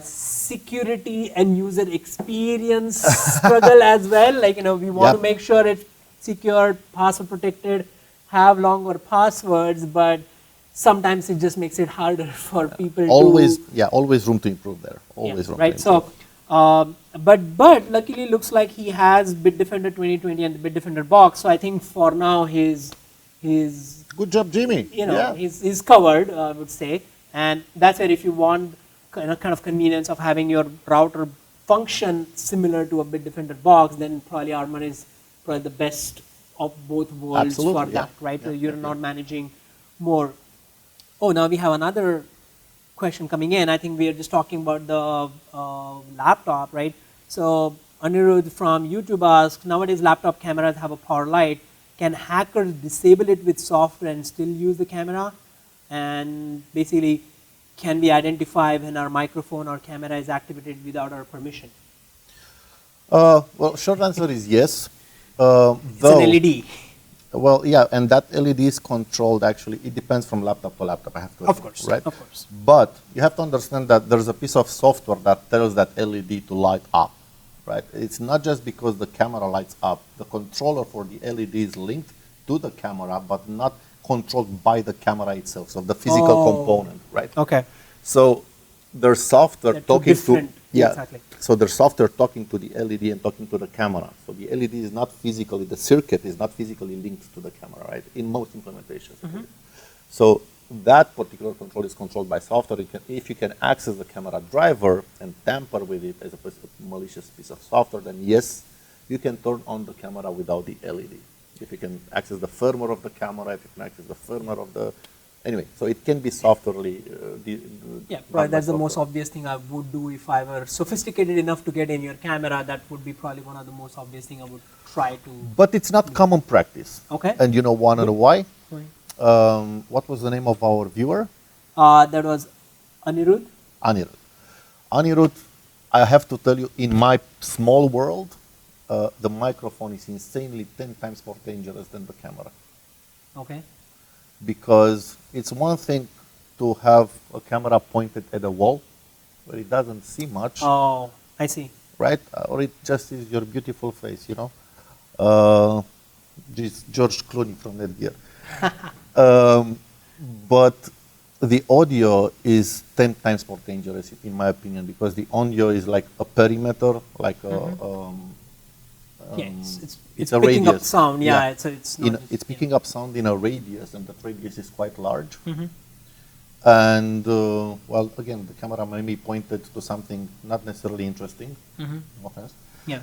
security and user experience struggle as well. Like we want to make sure it's secure, password protected, have longer passwords, but sometimes it just makes it harder for people always room to improve there. Always room to improve. So, but luckily looks like he has Bitdefender 2020 and the Bitdefender box. So I think for now he's good job, Jimmy. He's covered, I would say. And that's where if you want kind of convenience of having your router function similar to a Bitdefender box, then probably Armor is probably the best of both worlds Absolutely, for yeah. that, right? So Yeah, you're yeah, not yeah. managing more. Oh, now we have another question coming in. I think we are just talking about the laptop, right? So Anirudh from YouTube asks, nowadays laptop cameras have a power light. Can hackers disable it with software and still use the camera? And basically, can we identify when our microphone or camera is activated without our permission? Well, short answer is yes. It's an Though, LED. well, yeah, and that LED is controlled actually. It depends from laptop to laptop, I have to Of admit, course, right? of course. But you have to understand that there's a piece of software that tells that LED to light up, right? It's not just because the camera lights up. The controller for the LED is linked to the camera, but not controlled by the camera itself, so the physical component, right? Okay. So there's software They're two talking to, different- yeah, exactly. so there's software talking to the LED and talking to the camera. So the LED is not physically, the circuit is not physically linked to the camera, right? In most implementations. So that particular control is controlled by software. If you can access the camera driver and tamper with it as a malicious piece of software, then yes, you can turn on the camera without the LED. If you can access the firmware of the camera, if you can access the firmware of the, anyway, so it can be softwarely. Yeah, done probably by that's the most software. obvious thing I would do if I were sophisticated enough to get in your camera. That would be probably one of the most obvious thing I would try to. But it's not common practice. Okay. And you want to know why? Right. What was the name of our viewer? That was Anirudh. Anirudh. Anirudh, I have to tell you, in my small world, the microphone is insanely 10 times more dangerous than the camera. Okay. Because it's one thing to have a camera pointed at a wall where it doesn't see much, Oh, I see. right? Or it just is your beautiful face, you know? This George Clooney from NETGEAR. But the audio is 10 times more dangerous, in my opinion, because the audio is like a perimeter, like a, Yeah, it's it's a picking up radius. sound. Yeah, Yeah. it's not In, just- it's yeah. picking up sound in a radius, and that radius is quite large. Mm-hmm. And well, again, the camera may be pointed to something not necessarily interesting. Mm-hmm. No offense. Yeah.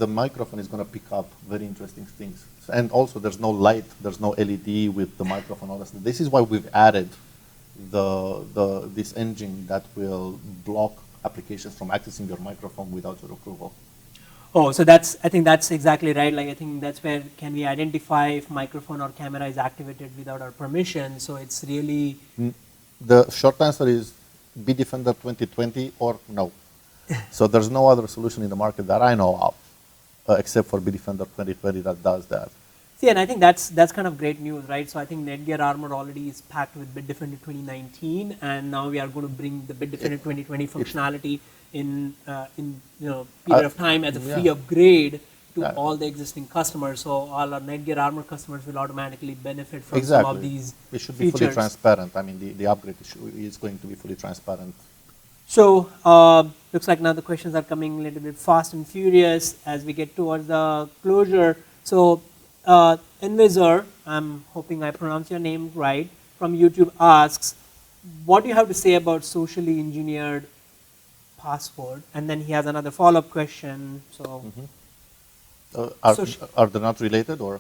The microphone is going to pick up very interesting things. And also, there's no light, there's no LED with the microphone. All this. This is why we've added this engine that will block applications from accessing your microphone without your approval. Oh, so I think that's exactly right. Like, I think that's where can we identify if microphone or camera is activated without our permission. So it's really, The short answer is Bitdefender 2020 or no. So there's no other solution in the market that I know of, except for Bitdefender 2020 that does that. see, and I think that's kind of great news, right? So I think NETGEAR Armor already is packed with Bitdefender 2019, and now we are going to bring the Bitdefender 2020 functionality in period of time as a free yeah. upgrade to Yeah. all the existing customers. So all our NETGEAR Armor customers will automatically benefit from Exactly. some of these It should be fully features. transparent. I mean, the upgrade is going to be fully transparent. So looks like now the questions are coming a little bit fast and furious as we get towards the closure. So Envisor, I'm hoping I pronounce your name right, from YouTube asks, what do you have to say about socially engineered password? And then he has another follow-up question. So Are they not related or?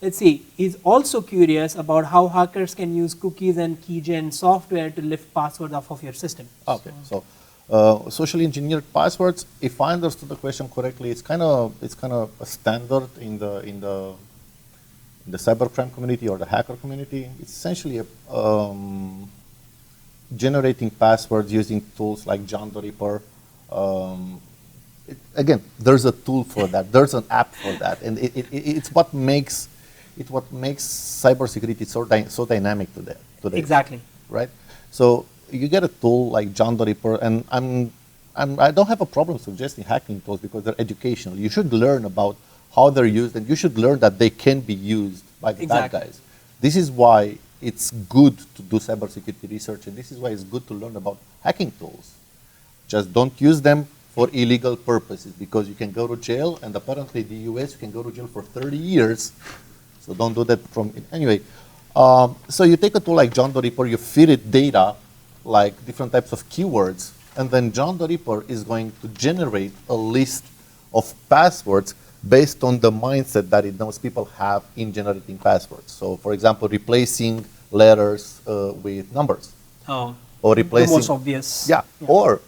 let's see. He's also curious about how hackers can use cookies and keygen software to lift passwords off of your system. Okay, so socially engineered passwords. If I understood the question correctly, it's kind of a standard in the cybercrime community or the hacker community. It's essentially generating passwords using tools like John the Ripper. Again, there's a tool for that. There's an app for that, and it's what makes cybersecurity so dynamic today. Exactly. Right? So you get a tool like John the Ripper, and I don't have a problem suggesting hacking tools because they're educational. You should learn about how they're used, and you should learn that they can be used by the bad guys. This is why it's good to do cybersecurity research, and this is why it's good to learn about hacking tools. Just don't use them for illegal purposes because you can go to jail, and apparently in the US you can go to jail for 30 years. So don't do that anyway. So you take a tool like John the Ripper, you feed it data, like different types of keywords, and then John the Ripper is going to generate a list of passwords based on the mindset that it knows people have in generating passwords. So, for example, replacing letters with numbers. Oh, Or replacing, the most obvious. yeah. Or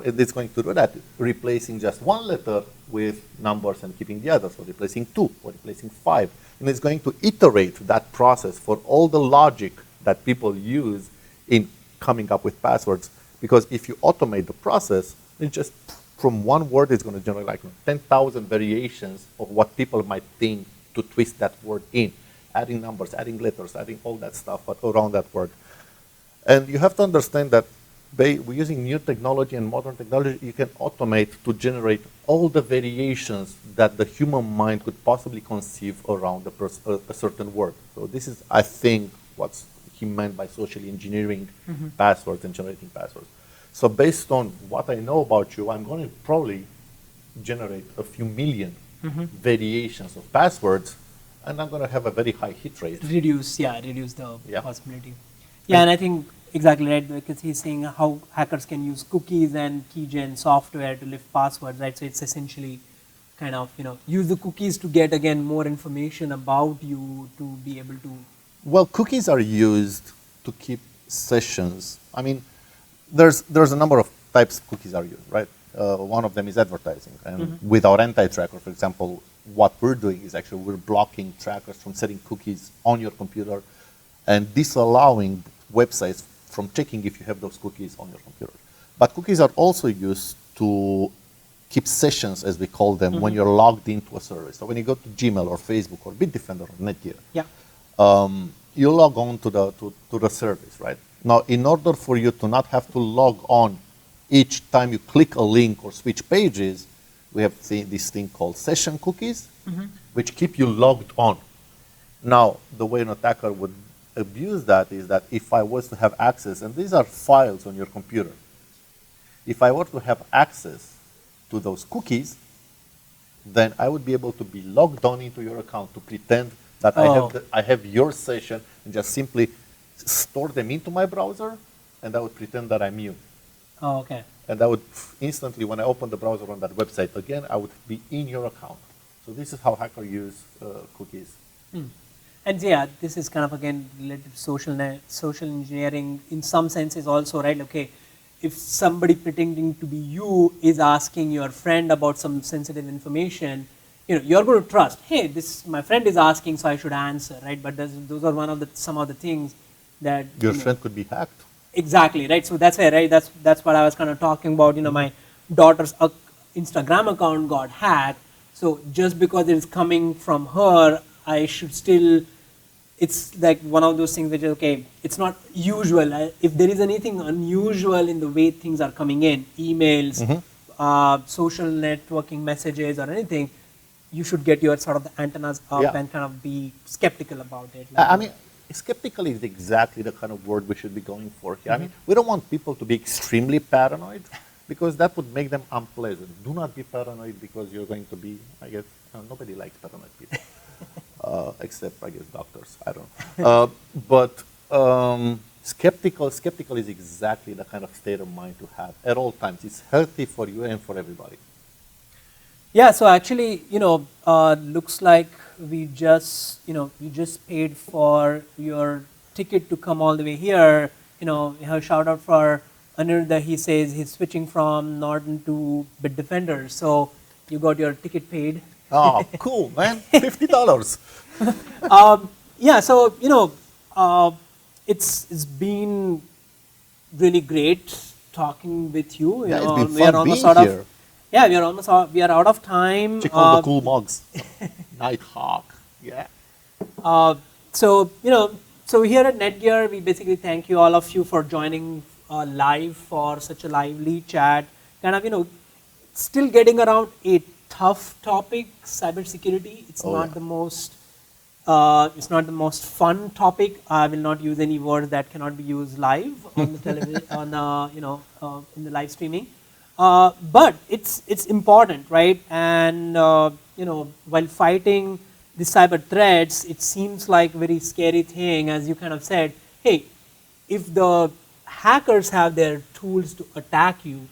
it's going to do that, replacing just one letter with numbers and keeping the others, or replacing 2, or replacing 5. And it's going to iterate that process for all the logic that people use in coming up with passwords. Because if you automate the process, it's just from one word, it's going to generate like 10,000 variations of what people might think to twist that word in, adding numbers, adding letters, adding all that stuff but around that word. And you have to understand that we're using new technology and modern technology, you can automate to generate all the variations that the human mind could possibly conceive around a certain word. So this is, I think, what he meant by socially engineering passwords and generating passwords. So based on what I know about you, I'm going to probably generate a few million variations of passwords, and I'm going to have a very high hit rate. Reduce the possibility. Yeah, and I think exactly right, because he's saying how hackers can use cookies and keygen software to lift passwords, right? So it's essentially kind of, use the cookies to get, again, more information about you to be able to... Well, cookies are used to keep sessions. I mean, there's a number of types of cookies are used, right? One of them is advertising. And with our anti-tracker, for example, what we're doing is actually we're blocking trackers from setting cookies on your computer and disallowing websites from checking if you have those cookies on your computer. But cookies are also used to keep sessions, as we call them, when you're logged into a service. So when you go to Gmail or Facebook or Bitdefender or NETGEAR, you log on to the service, right? Now, in order for you to not have to log on each time you click a link or switch pages, we have this thing called session cookies, which keep you logged on. Now, the way an attacker would abuse that is that if I was to have access, and these are files on your computer, if I were to have access to those cookies, then I would be able to be logged on into your account to pretend that I have your session and just simply store them into my browser, and I would pretend that I'm you. Oh, okay. And I would instantly, when I open the browser on that website again, I would be in your account. So this is how hackers use cookies. And yeah, this is kind of, again, related to social engineering in some senses also, right? Okay, if somebody pretending to be you is asking your friend about some sensitive information, you're going to trust, hey, my friend is asking, so I should answer, right? But those are some of the things that... Your friend could be hacked. Exactly, right? So that's why, right, that's what I was kind of talking about, my daughter's Instagram account got hacked, so just because it is coming from her, I should still... It's like one of those things which is, okay, it's not usual. If there is anything unusual in the way things are coming in, emails, social networking messages or anything, you should get your sort of the antennas up and kind of be skeptical about it. I mean, skeptical is exactly the kind of word we should be going for here. I mean, we don't want people to be extremely paranoid because that would make them unpleasant. Do not be paranoid because you're going to be, I guess, nobody likes paranoid people. Except, I guess, doctors. I don't know. But skeptical is exactly the kind of state of mind to have at all times. It's healthy for you and for everybody. Yeah. So actually, looks like we just paid for your ticket to come all the way here. We have a shout out for Aniruddha. He says he's switching from Norton to Bitdefender. So you got your ticket paid. Oh, cool, man. $50. Yeah, so, it's been really great talking with you. Yeah, it's been fun being here. Yeah, we are out of time. Check out the cool mugs. Nighthawk, yeah. So here at NETGEAR, we basically thank you, all of you, for joining live for such a lively chat. Kind of, still getting around a tough topic, cybersecurity. It's not the most fun topic. I will not use any words that cannot be used live on the television, in the live streaming. But it's important, right? And while fighting the cyber threats, it seems like a very scary thing, as you kind of said. Hey, if the hackers have their tools to attack you,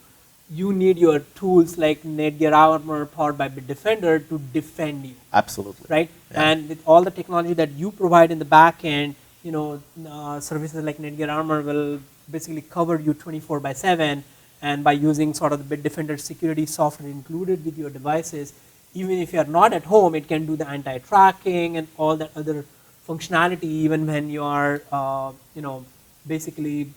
you need your tools like NETGEAR Armor powered by Bitdefender to defend you. Absolutely. Right? Yeah. And with all the technology that you provide in the back end, services like NETGEAR Armor will basically cover you 24/7, and by using sort of the Bitdefender security software included with your devices, even if you are not at home, it can do the anti-tracking and all that other functionality, even when you are, basically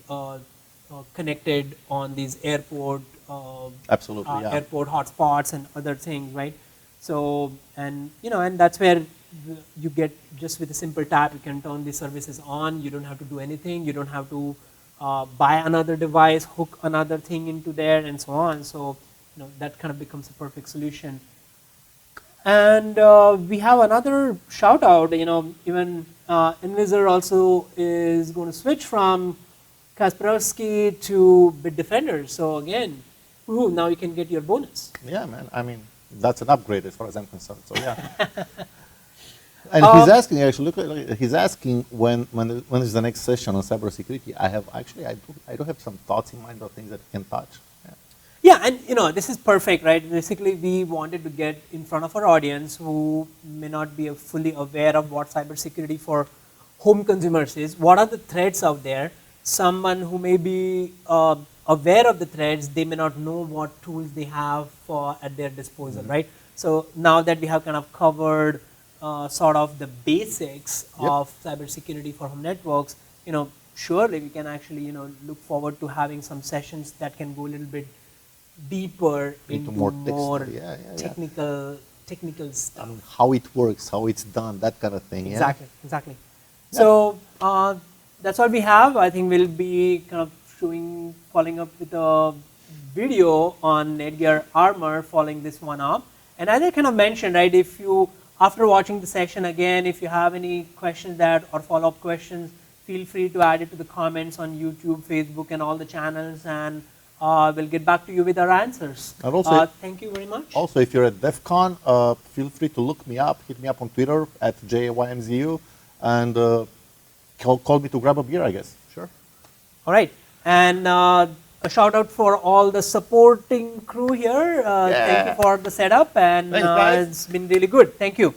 connected on these Absolutely, yeah. airport hotspots and other things, right? So, and that's where you get, just with a simple tap, you can turn these services on. You don't have to do anything. You don't have to buy another device, hook another thing into there, and so on. So, that kind of becomes a perfect solution. And we have another shout out, even Invisor also is going to switch from Kaspersky to Bitdefender. So again, now you can get your bonus. Yeah, man. I mean, that's an upgrade as far as I'm concerned. So yeah. And he's asking, actually, look, he's asking when is the next session on cybersecurity. I do have some thoughts in mind of things that we can touch. Yeah, and this is perfect, right? Basically, we wanted to get in front of our audience who may not be fully aware of what cybersecurity for home consumers is. What are the threats out there? Someone who may be aware of the threats, they may not know what tools they have at their disposal, right? So now that we have kind of covered sort of the basics of cybersecurity for home networks, surely we can actually look forward to having some sessions that can go a little bit deeper into more technical stuff. How it works, how it's done, that kind of thing. Exactly. Yeah. So that's all we have. I think we'll be kind of following up with a video on NETGEAR Armor following this one up. And as I kind of mentioned, right, if you, after watching the section again, if you have any questions or follow-up questions, feel free to add it to the comments on YouTube, Facebook, and all the channels, and we'll get back to you with our answers. And also, thank you very much. Also, if you're at DEF CON, feel free to look me up, hit me up on Twitter at JYMZU, and call me to grab a beer, I guess. Sure. All right. And a shout out for all the supporting crew here. Thank you for the setup, and Thanks, guys. It's been really good. Thank you.